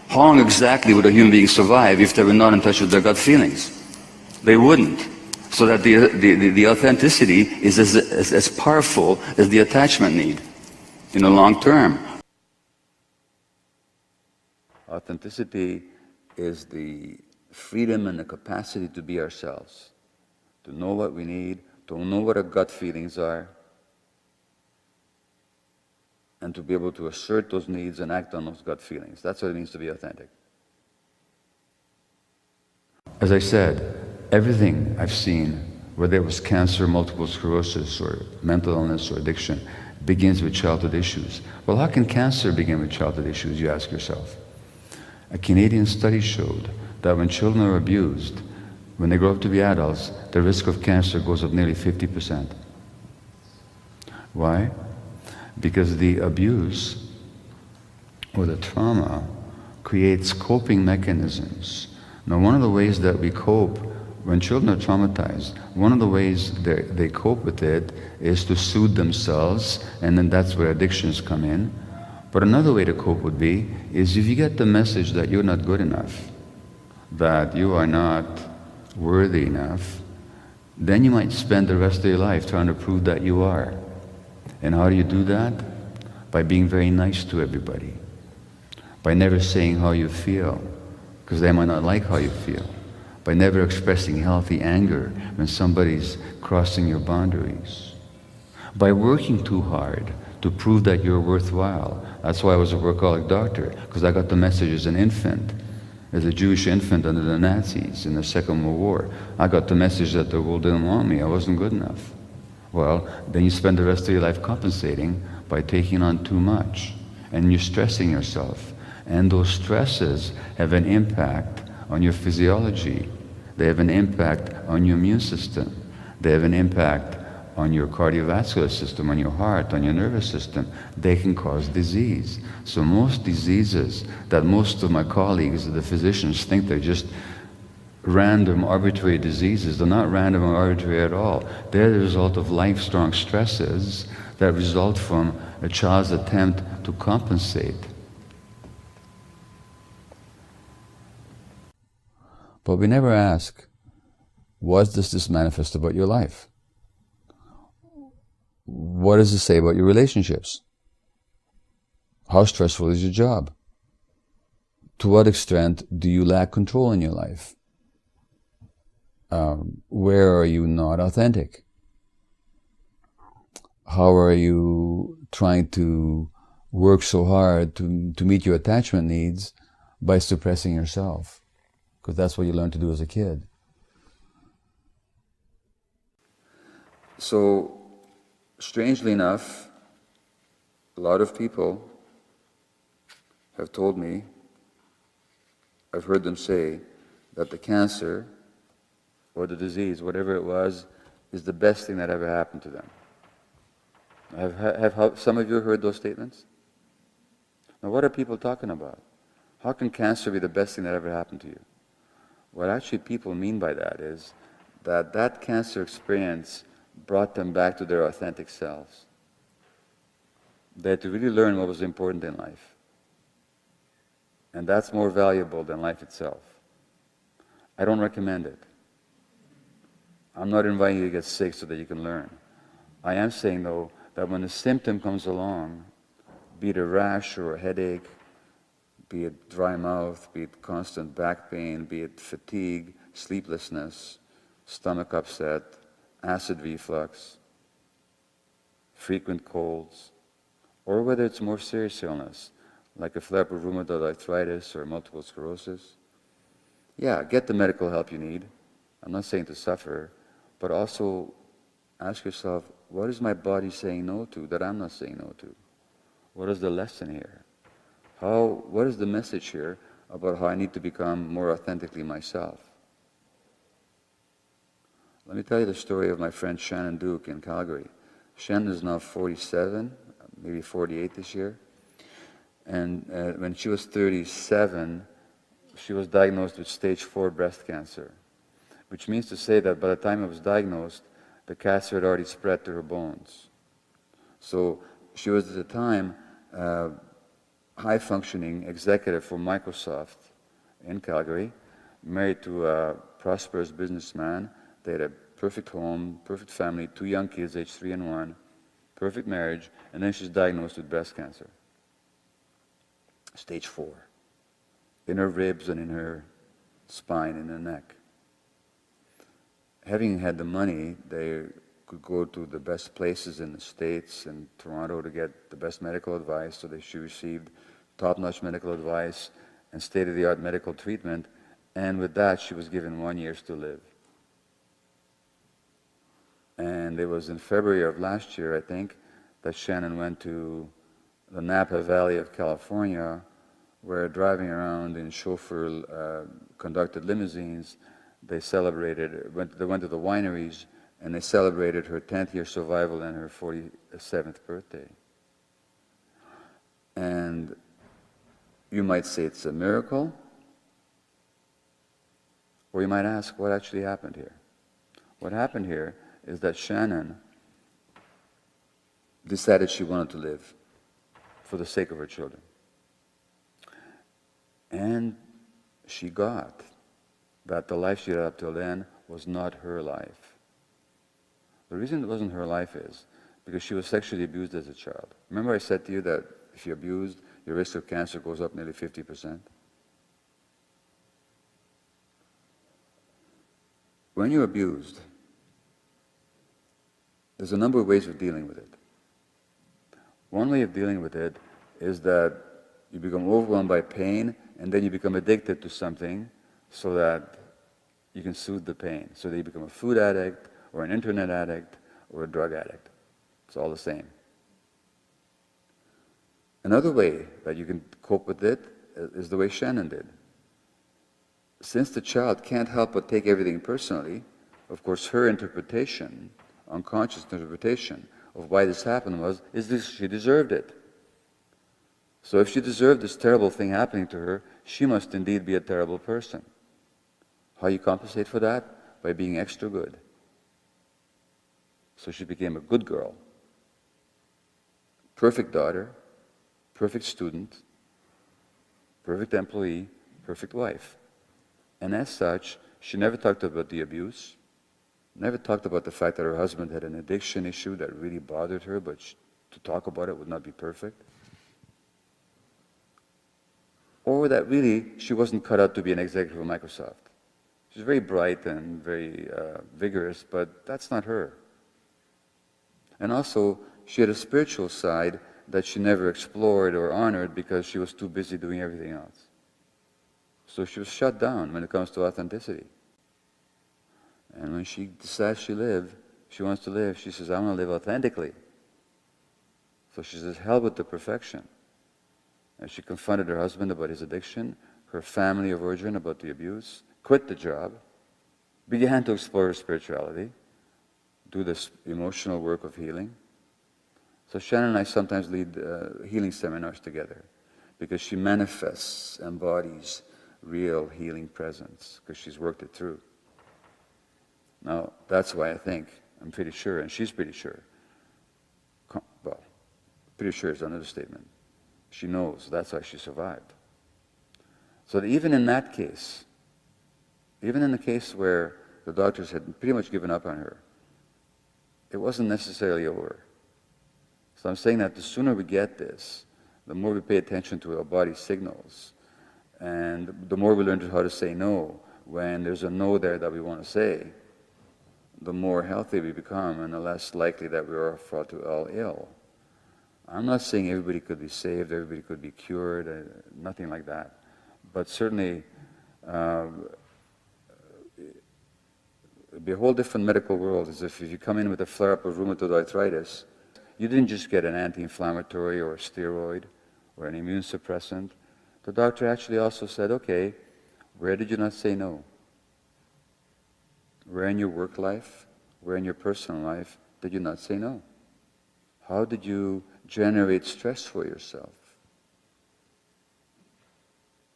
how long exactly would a human being survive if they were not in touch with their gut feelings? They wouldn't. So that the authenticity is as powerful as the attachment need in the long term. Authenticity is the freedom and the capacity to be ourselves, to know what we need, to know what our gut feelings are, and to be able to assert those needs and act on those gut feelings. That's what it means to be authentic. As I said, everything I've seen, whether it was cancer, multiple sclerosis, or mental illness, or addiction, begins with childhood issues. Well, how can cancer begin with childhood issues, you ask yourself? A Canadian study showed that when children are abused, when they grow up to be adults, the risk of cancer goes up nearly 50%. Why? Because the abuse or the trauma creates coping mechanisms. Now, one of the ways that we cope when children are traumatized, one of the ways they cope with it is to soothe themselves, and then that's where addictions come in. But another way to cope would be is if you get the message that you're not good enough, that you are not worthy enough, then you might spend the rest of your life trying to prove that you are. And how do you do that? By being very nice to everybody, by never saying how you feel, because they might not like how you feel, by never expressing healthy anger when somebody's crossing your boundaries, by working too hard to prove that you're worthwhile. That's why I was a workaholic doctor, because I got the message as an infant, as a Jewish infant under the Nazis in the Second World War. I got the message that the world didn't want me, I wasn't good enough. Well, then you spend the rest of your life compensating by taking on too much, and you're stressing yourself. And those stresses have an impact on your physiology. They have an impact on your immune system. They have an impact on your cardiovascular system, on your heart, on your nervous system. They can cause disease. So most diseases that most of my colleagues, the physicians, think they're just random, arbitrary diseases, they're not random or arbitrary at all. They're the result of life-strong stresses that result from a child's attempt to compensate. But we never ask, what does this manifest about your life? What does it say about your relationships? How stressful is your job? To what extent do you lack control in your life? Where are you not authentic? How are you trying to work so hard to meet your attachment needs by suppressing yourself? Because that's what you learned to do as a kid. So, strangely enough, a lot of people have told me, I've heard them say, that the cancer or the disease, whatever it was, is the best thing that ever happened to them. Have some of you heard those statements? Now, what are people talking about? How can cancer be the best thing that ever happened to you? What actually people mean by that is that that cancer experience brought them back to their authentic selves. They had to really learn what was important in life. And that's more valuable than life itself. I don't recommend it. I'm not inviting you to get sick so that you can learn. I am saying, though, that when a symptom comes along, be it a rash or a headache, be it dry mouth, be it constant back pain, be it fatigue, sleeplessness, stomach upset, acid reflux, frequent colds, or whether it's more serious illness, like a flare-up of rheumatoid arthritis or multiple sclerosis, yeah, get the medical help you need. I'm not saying to suffer, but also ask yourself, what is my body saying no to that I'm not saying no to? What is the lesson here? What is the message here about how I need to become more authentically myself? Let me tell you the story of my friend Shannon Duke in Calgary. Shannon is now 47, maybe 48 this year. And when she was 37, she was diagnosed with stage 4 breast cancer, which means to say that by the time it was diagnosed, the cancer had already spread to her bones. So she was at the time high-functioning executive for Microsoft in Calgary, married to a prosperous businessman. They had a perfect home, perfect family, 2 young kids, aged 3 and 1, perfect marriage, and then she's diagnosed with breast cancer. Stage 4. In her ribs and in her spine, in her neck. Having had the money, they could go to the best places in the States and Toronto to get the best medical advice, so that she received top-notch medical advice and state-of-the-art medical treatment, and with that she was given 1 year to live. And it was in February of last year, I think, that Shannon went to the Napa Valley of California, where driving around in chauffeur-conducted limousines, they went to the wineries, and they celebrated her 10th year survival and her 47th birthday. And you might say it's a miracle, or you might ask, what actually happened here? What happened here is that Shannon decided she wanted to live for the sake of her children. And she got that the life she had up till then was not her life. The reason it wasn't her life is because she was sexually abused as a child. Remember I said to you that if you're abused, your risk of cancer goes up nearly 50%? When you're abused, there's a number of ways of dealing with it. One way of dealing with it is that you become overwhelmed by pain, and then you become addicted to something so that you can soothe the pain. So that you become a food addict, or an internet addict, or a drug addict. It's all the same. Another way that you can cope with it is the way Shannon did. Since the child can't help but take everything personally, of course her interpretation, unconscious interpretation of why this happened is this: she deserved it. So if she deserved this terrible thing happening to her, she must indeed be a terrible person. How you compensate for that? By being extra good. So she became a good girl, perfect daughter, perfect student, perfect employee, perfect wife. And as such, she never talked about the abuse, never talked about the fact that her husband had an addiction issue that really bothered her, but to talk about it would not be perfect. Or that really she wasn't cut out to be an executive of Microsoft. She's very bright and very vigorous, but that's not her. And also, she had a spiritual side that she never explored or honored because she was too busy doing everything else. So she was shut down when it comes to authenticity. And when she decides she wants to live, she says, I want to live authentically. So she says, hell with the perfection. And she confronted her husband about his addiction, her family of origin about the abuse, quit the job, began to explore her spirituality, do this emotional work of healing. So Shannon and I sometimes lead healing seminars together because she manifests, embodies real healing presence because she's worked it through. Now, that's why I'm pretty sure, and she's pretty sure, well, pretty sure is an understatement. She knows that's why she survived. So that even in that case, even in the case where the doctors had pretty much given up on her, it wasn't necessarily over. So I'm saying that the sooner we get this, the more we pay attention to our body's signals, and the more we learn how to say no when there's a no there that we want to say, the more healthy we become and the less likely that we are fall to all ill. I'm not saying everybody could be saved, everybody could be cured, nothing like that. But certainly, it'd be a whole different medical world, as if you come in with a flare-up of rheumatoid arthritis, you didn't just get an anti-inflammatory or a steroid or an immune suppressant. The doctor actually also said, okay, where did you not say no? Where in your work life, where in your personal life did you not say no? How did you generate stress for yourself?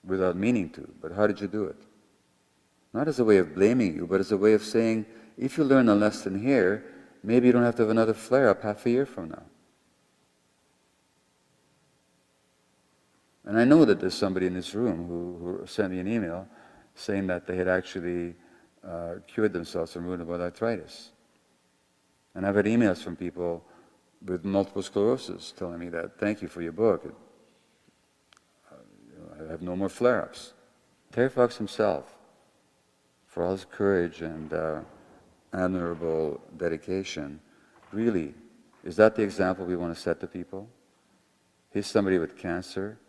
Without meaning to, but how did you do it? Not as a way of blaming you, but as a way of saying, if you learn a lesson here, maybe you don't have to have another flare-up half a year from now. And I know that there's somebody in this room who sent me an email saying that they had actually cured themselves from rheumatoid arthritis. And I've had emails from people with multiple sclerosis telling me that, thank you for your book. I have no more flare-ups. Terry Fox himself, for all his courage and admirable dedication, really, is that the example we want to set to people? He's somebody with cancer,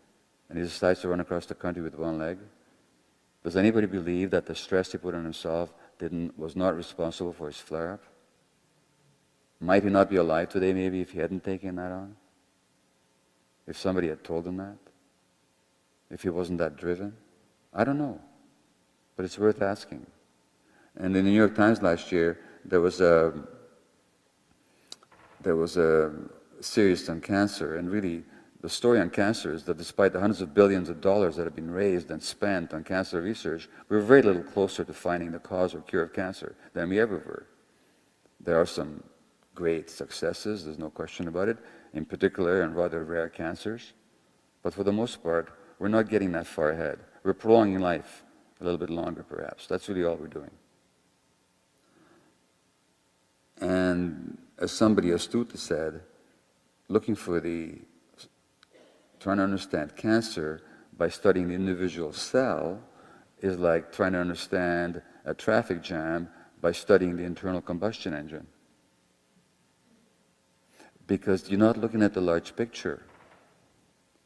and he decides to run across the country with one leg. Does anybody believe that the stress he put on himself was not responsible for his flare-up? Might he not be alive today, maybe, if he hadn't taken that on? If somebody had told him that? If he wasn't that driven? I don't know. But it's worth asking. And in the New York Times last year, there was a series on cancer, and really, the story on cancer is that despite the hundreds of billions of dollars that have been raised and spent on cancer research, we're very little closer to finding the cause or cure of cancer than we ever were. There are some great successes, there's no question about it, in particular in rather rare cancers. But for the most part, we're not getting that far ahead. We're prolonging life a little bit longer, perhaps. That's really all we're doing. And as somebody astute said, trying to understand cancer by studying the individual cell is like trying to understand a traffic jam by studying the internal combustion engine. Because you're not looking at the large picture.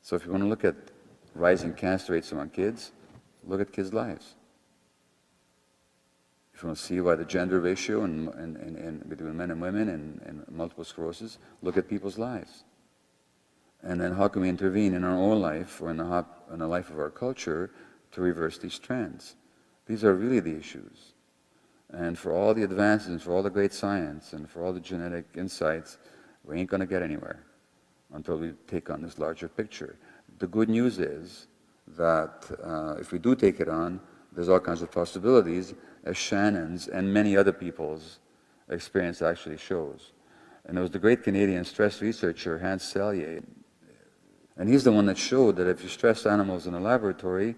So if you want to look at rising cancer rates among kids, look at kids' lives. If you want to see why the gender ratio between men and women and multiple sclerosis, look at people's lives. And then how can we intervene in our own life or in the life of our culture to reverse these trends? These are really the issues. And for all the advances and for all the great science and for all the genetic insights, we ain't going to get anywhere until we take on this larger picture. The good news is that if we do take it on, there's all kinds of possibilities, as Shannon's and many other people's experience actually shows. And there was the great Canadian stress researcher, Hans Selye, and he's the one that showed that if you stress animals in a laboratory,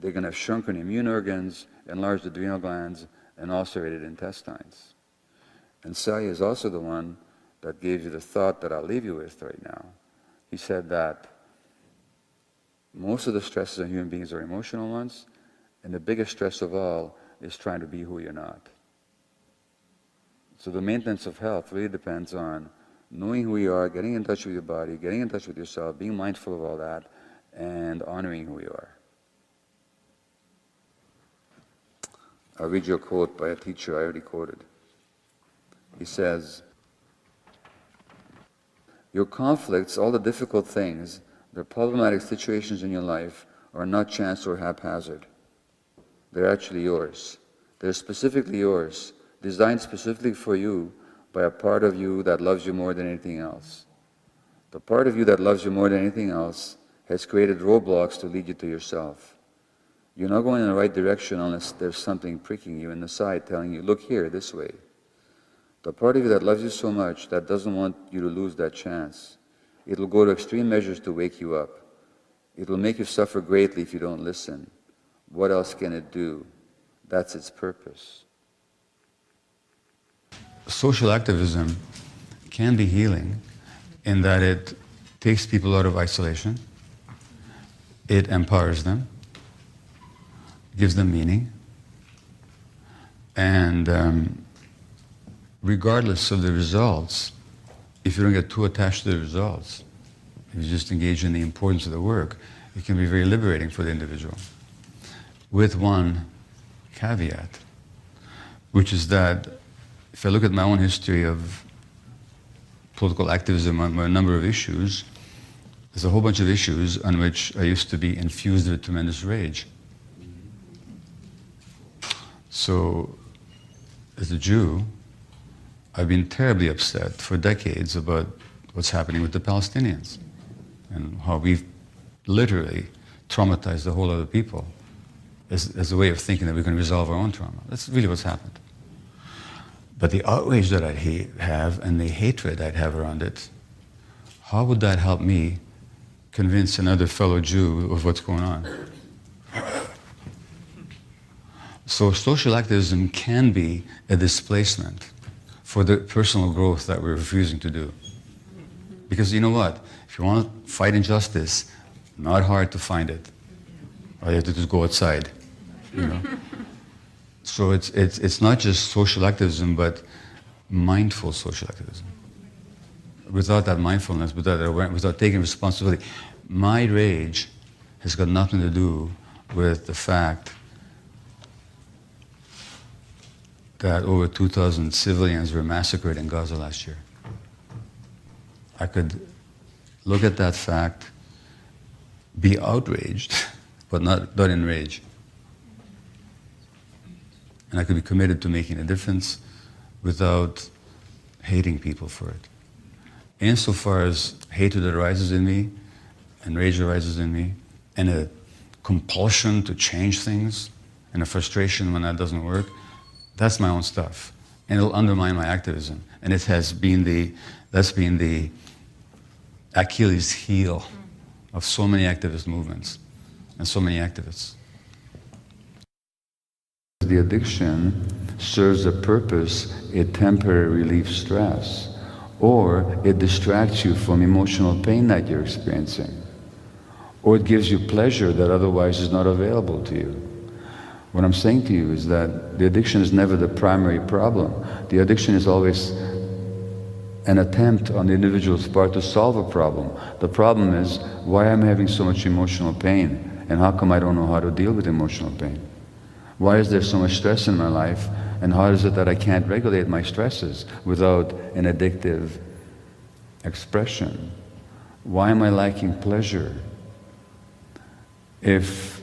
they're going to have shrunken immune organs, enlarged adrenal glands, and ulcerated intestines. And Selye is also the one that gave you the thought that I'll leave you with right now. He said that most of the stresses on human beings are emotional ones, and the biggest stress of all is trying to be who you're not. So the maintenance of health really depends on knowing who you are, getting in touch with your body, getting in touch with yourself, being mindful of all that, and honoring who you are. I'll read you a quote by a teacher I already quoted. He says, "Your conflicts, all the difficult things, the problematic situations in your life are not chance or haphazard. They're actually yours. They're specifically yours, designed specifically for you by a part of you that loves you more than anything else. The part of you that loves you more than anything else has created roadblocks to lead you to yourself. You're not going in the right direction unless there's something pricking you in the side telling you, look here, this way. The part of you that loves you so much that doesn't want you to lose that chance. It'll go to extreme measures to wake you up. It will make you suffer greatly if you don't listen. What else can it do? That's its purpose." Social activism can be healing in that it takes people out of isolation, it empowers them, gives them meaning, and regardless of the results, if you don't get too attached to the results, if you just engage in the importance of the work, it can be very liberating for the individual. With one caveat, which is that if I look at my own history of political activism on a number of issues, there's a whole bunch of issues on which I used to be infused with tremendous rage. So, as a Jew, I've been terribly upset for decades about what's happening with the Palestinians and how we've literally traumatized the whole other people as a way of thinking that we can resolve our own trauma. That's really what's happened. But the outrage that I'd have and the hatred I'd have around it, how would that help me convince another fellow Jew of what's going on? So social activism can be a displacement for the personal growth that we're refusing to do. Because you know what? If you want to fight injustice, not hard to find it. All you have to do is go outside, you know? So it's not just social activism, but mindful social activism. Without that mindfulness, without that awareness, without taking responsibility, my rage has got nothing to do with the fact that over 2,000 civilians were massacred in Gaza last year. I could look at that fact, be outraged, but not enraged. And I could be committed to making a difference without hating people for it. Insofar as hatred arises in me, and rage arises in me, and a compulsion to change things, and a frustration when that doesn't work, that's my own stuff. And it'll undermine my activism. And that's been the Achilles heel of so many activist movements and so many activists. The addiction serves a purpose, it temporarily relieves stress, or it distracts you from emotional pain that you're experiencing, or it gives you pleasure that otherwise is not available to you. What I'm saying to you is that the addiction is never the primary problem. The addiction is always an attempt on the individual's part to solve a problem. The problem is, why am I having so much emotional pain? And how come I don't know how to deal with emotional pain? Why is there so much stress in my life? And how is it that I can't regulate my stresses without an addictive expression? Why am I lacking pleasure? If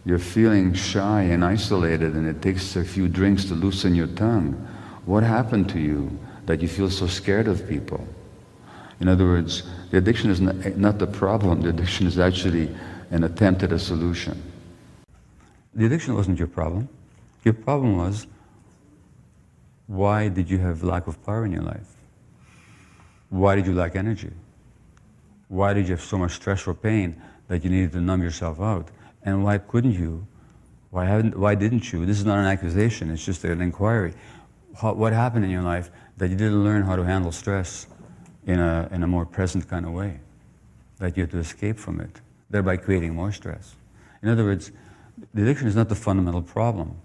you're feeling shy and isolated and it takes a few drinks to loosen your tongue, what happened to you that you feel so scared of people? In other words, the addiction is not the problem, the addiction is actually an attempt at a solution. The addiction wasn't your problem. Your problem was, why did you have lack of power in your life? Why did you lack energy? Why did you have so much stress or pain that you needed to numb yourself out? And why couldn't you? Why didn't you? This is not an accusation, it's just an inquiry. What happened in your life that you didn't learn how to handle stress in a more present kind of way? That you had to escape from it, thereby creating more stress. In other words, the addiction is not the fundamental problem.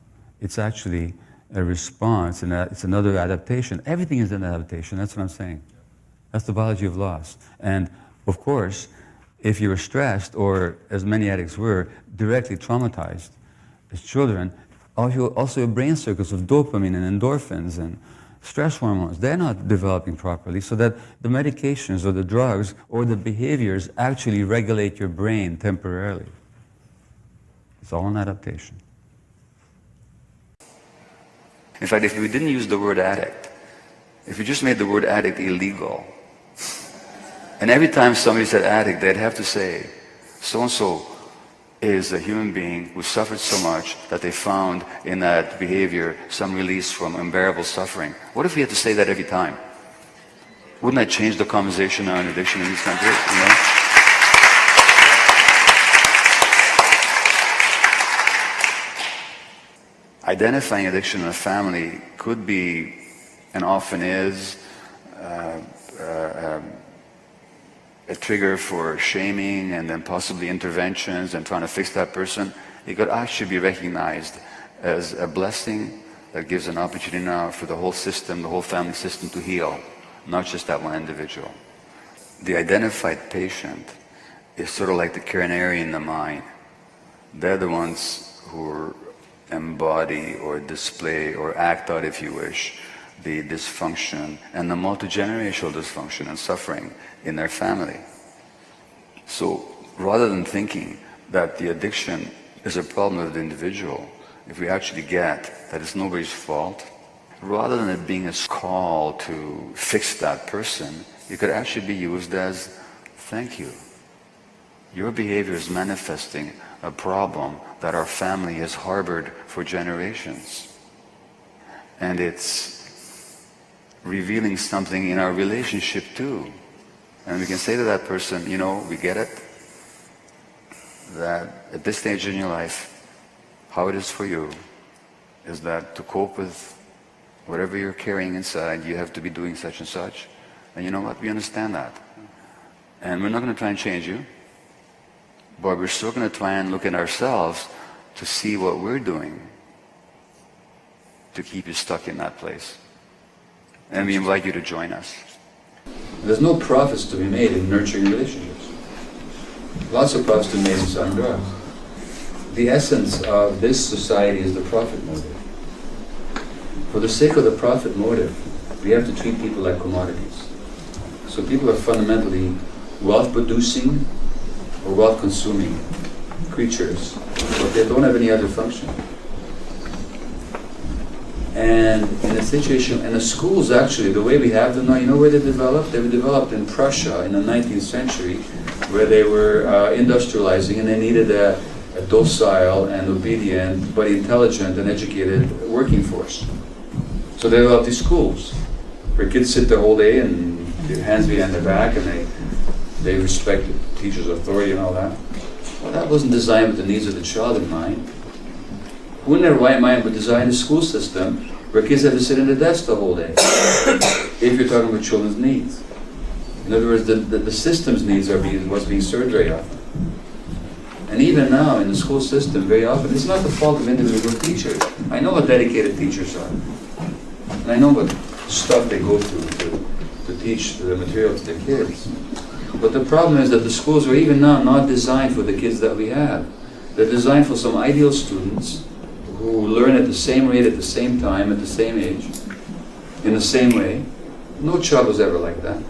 It's actually a response, and it's another adaptation. Everything is an adaptation, that's what I'm saying. That's the biology of loss. And of course, if you were stressed, or as many addicts were, directly traumatized as children, also your brain circuits of dopamine and endorphins and stress hormones, they're not developing properly, so that the medications or the drugs or the behaviors actually regulate your brain temporarily. It's all an adaptation. In fact, if we didn't use the word addict, if we just made the word addict illegal, and every time somebody said addict, they'd have to say, so-and-so is a human being who suffered so much that they found in that behavior some release from unbearable suffering. What if we had to say that every time? Wouldn't that change the conversation on addiction in this country, you know? Identifying addiction in a family could be, and often is, a trigger for shaming and then possibly interventions and trying to fix that person. It could actually be recognized as a blessing that gives an opportunity now for the whole system, the whole family system to heal not just that one individual. The identified patient is sort of like the canary in the mine. They're the ones who embody or display or act out, if you wish, the dysfunction and the multi-generational dysfunction and suffering in their family. So rather than thinking that the addiction is a problem of the individual, if we actually get that it's nobody's fault, rather than it being a call to fix that person, it could actually be used as, thank you. Your behavior is manifesting a problem that our family has harbored for generations. And it's revealing something in our relationship too. And we can say to that person, you know, we get it, that at this stage in your life, how it is for you is that to cope with whatever you're carrying inside, you have to be doing such and such. And you know what, we understand that. And we're not going to try and change you, but we're still going to try and look at ourselves to see what we're doing to keep you stuck in that place. And we invite you to join us. There's no profits to be made in nurturing relationships. Lots of profits to be made in selling drugs. The essence of this society is the profit motive. For the sake of the profit motive, we have to treat people like commodities. So people are fundamentally wealth-producing or wealth-consuming creatures, but they don't have any other function. And in a situation, and the schools actually, the way we have them now, you know where they developed? They were developed in Prussia in the 19th century, where they were industrializing, and they needed a docile and obedient, but intelligent and educated working force. So they developed these schools, where kids sit the whole day and their hands behind their back, and they respect the teacher's authority and all that. Well, that wasn't designed with the needs of the child in mind. Who in their right mind would design a school system where kids have to sit in the desk the whole day? If you're talking about children's needs. In other words, the system's needs are what's being served very often. And even now in the school system, very often, it's not the fault of individual teachers. I know what dedicated teachers are. And I know what stuff they go through to teach the material to the kids. But the problem is that the schools are even now not designed for the kids that we have. They're designed for some ideal students who learn at the same rate, at the same time, at the same age, in the same way. No child was ever like that.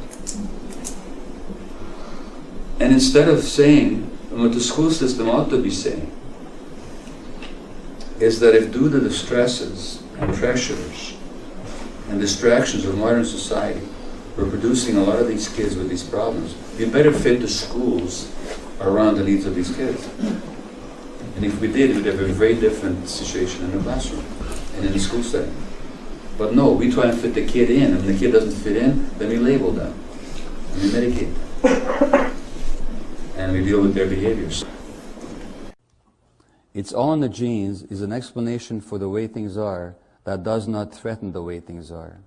And instead of saying what the school system ought to be saying, is that if due to the stresses and pressures and distractions of modern society, we're producing a lot of these kids with these problems, we better fit the schools around the needs of these kids. And if we did, we'd have a very different situation in the classroom and in the school setting. But no, we try and fit the kid in, and when the kid doesn't fit in, then we label them, and we medicate them, and we deal with their behaviors. It's all in the genes is an explanation for the way things are that does not threaten the way things are.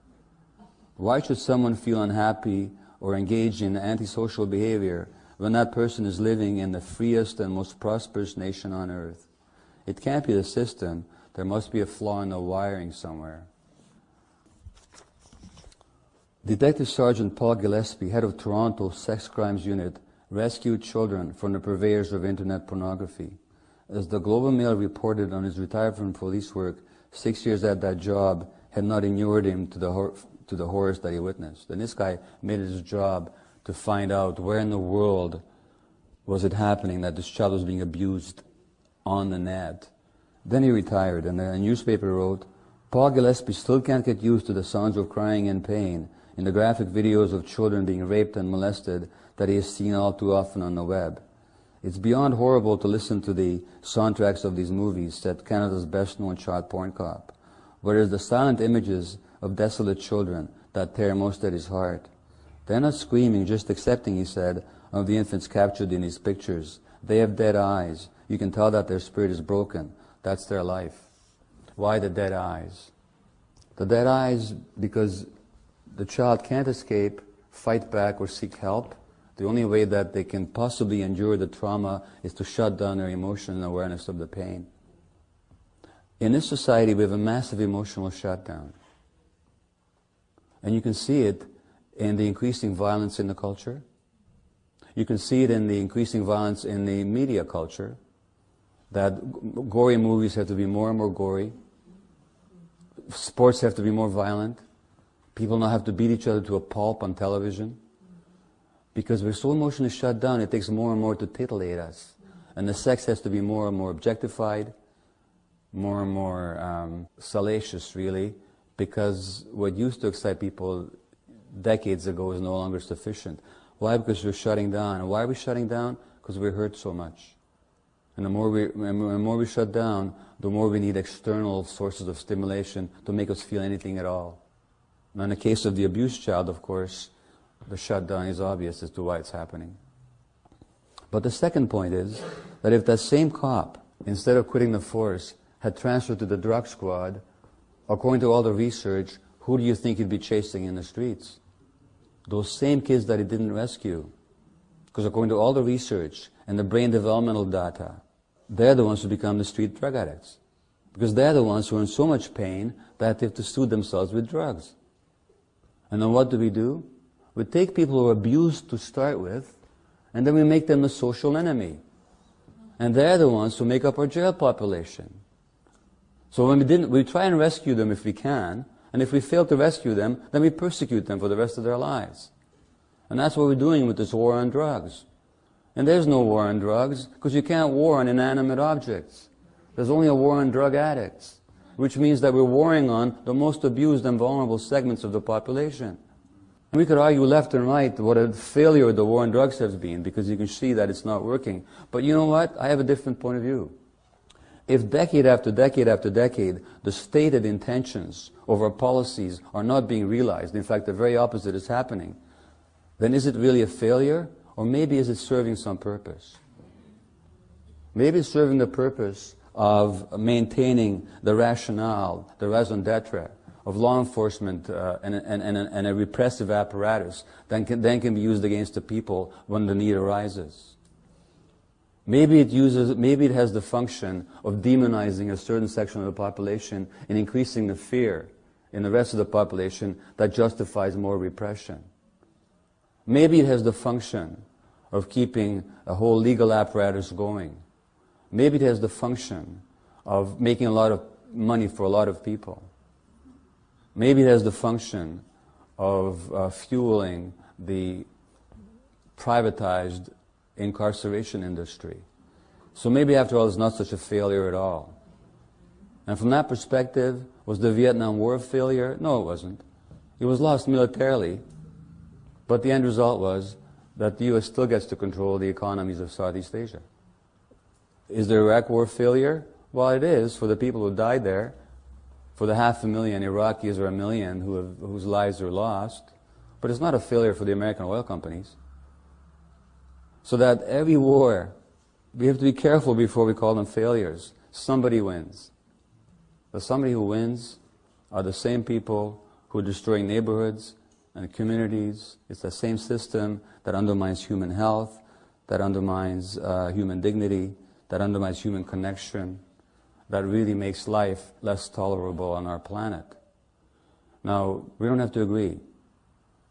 Why should someone feel unhappy or engage in antisocial behavior when that person is living in the freest and most prosperous nation on earth? It can't be the system. There must be a flaw in the wiring somewhere. Detective Sergeant Paul Gillespie, head of Toronto's Sex Crimes Unit, rescued children from the purveyors of internet pornography. As the Globe and Mail reported on his retirement from police work, 6 years at that job had not inured him to the horrors that he witnessed. And this guy made it his job to find out where in the world was it happening that this child was being abused on the net. Then he retired, and a newspaper wrote, Paul Gillespie still can't get used to the sounds of crying and pain in the graphic videos of children being raped and molested that he has seen all too often on the web. It's beyond horrible to listen to the soundtracks of these movies, said Canada's best-known child porn cop, but it is the silent images of desolate children that tear most at his heart. They're not screaming, just accepting, he said, of the infants captured in these pictures. They have dead eyes. You can tell that their spirit is broken. That's their life. Why the dead eyes? The dead eyes because the child can't escape, fight back, or seek help. The only way that they can possibly endure the trauma is to shut down their emotion and awareness of the pain. In this society, we have a massive emotional shutdown. And you can see it in the increasing violence in the culture. You can see it in the increasing violence in the media culture, that gory movies have to be more and more gory. Sports have to be more violent. People now have to beat each other to a pulp on television. Because we're so emotionally shut down, it takes more and more to titillate us. And the sex has to be more and more objectified, more and more salacious, really, because what used to excite people decades ago is no longer sufficient. Why? Because we're shutting down. And why are we shutting down? Because we hurt so much. And the more we shut down, the more we need external sources of stimulation to make us feel anything at all. Now, in the case of the abused child, of course, the shutdown is obvious as to why it's happening. But the second point is that if that same cop, instead of quitting the force, had transferred to the drug squad, according to all the research, who do you think he'd be chasing in the streets? Those same kids that he didn't rescue. Because according to all the research and the brain developmental data, they're the ones who become the street drug addicts. Because they're the ones who are in so much pain that they have to soothe themselves with drugs. And then what do? We take people who are abused to start with, and then we make them a social enemy. And they're the ones who make up our jail population. So when we try and rescue them if we can, and if we fail to rescue them, then we persecute them for the rest of their lives. And that's what we're doing with this war on drugs. And there's no war on drugs, because you can't war on inanimate objects. There's only a war on drug addicts, which means that we're warring on the most abused and vulnerable segments of the population. And we could argue left and right what a failure the war on drugs has been, because you can see that it's not working. But you know what? I have a different point of view. If decade after decade after decade, the stated intentions of our policies are not being realized, in fact the very opposite is happening, then is it really a failure? Or maybe is it serving some purpose? Maybe it's serving the purpose of maintaining the rationale, the raison d'etre of law enforcement and a repressive apparatus that can be used against the people when the need arises. Maybe it has the function of demonizing a certain section of the population and increasing the fear in the rest of the population that justifies more repression. Maybe it has the function of keeping a whole legal apparatus going. Maybe it has the function of making a lot of money for a lot of people. Maybe it has the function of fueling the privatized incarceration industry. So maybe after all it's not such a failure at all. And from that perspective, was the Vietnam War a failure? No, it wasn't. It was lost militarily, but the end result was that the U.S. still gets to control the economies of Southeast Asia. Is the Iraq War a failure? Well, it is for the people who died there, for the 500,000 Iraqis or 1 million whose lives are lost, but it's not a failure for the American oil companies. So that every war, we have to be careful before we call them failures. Somebody wins. The somebody who wins are the same people who are destroying neighborhoods and communities. It's the same system that undermines human health, that undermines human dignity, that undermines human connection, that really makes life less tolerable on our planet. Now, we don't have to agree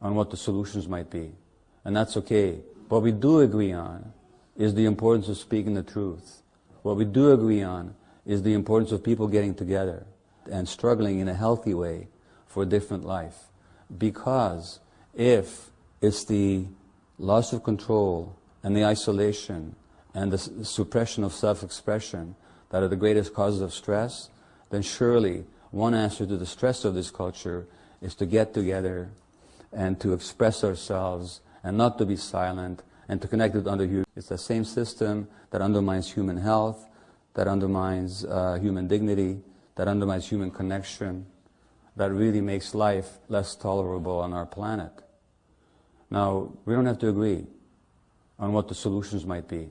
on what the solutions might be, and that's okay. What we do agree on is the importance of speaking the truth. What we do agree on is the importance of people getting together and struggling in a healthy way for a different life. Because if it's the loss of control and the isolation and the suppression of self-expression that are the greatest causes of stress, then surely one answer to the stress of this culture is to get together and to express ourselves and not to be silent and to connect with other humans. It's the same system that undermines human health, that undermines human dignity, that undermines human connection, that really makes life less tolerable on our planet. Now, we don't have to agree on what the solutions might be,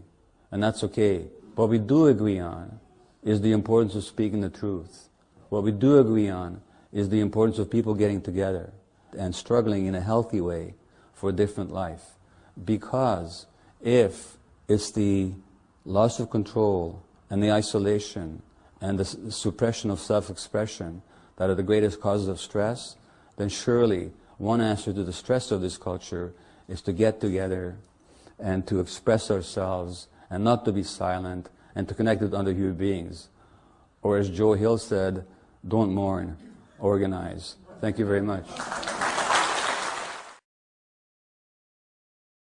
and that's okay. What we do agree on is the importance of speaking the truth. What we do agree on is the importance of people getting together and struggling in a healthy way for a different life. Because if it's the loss of control and the isolation and the suppression of self-expression that are the greatest causes of stress, then surely one answer to the stress of this culture is to get together and to express ourselves and not to be silent and to connect with other human beings. Or as Joe Hill said, don't mourn, organize. Thank you very much.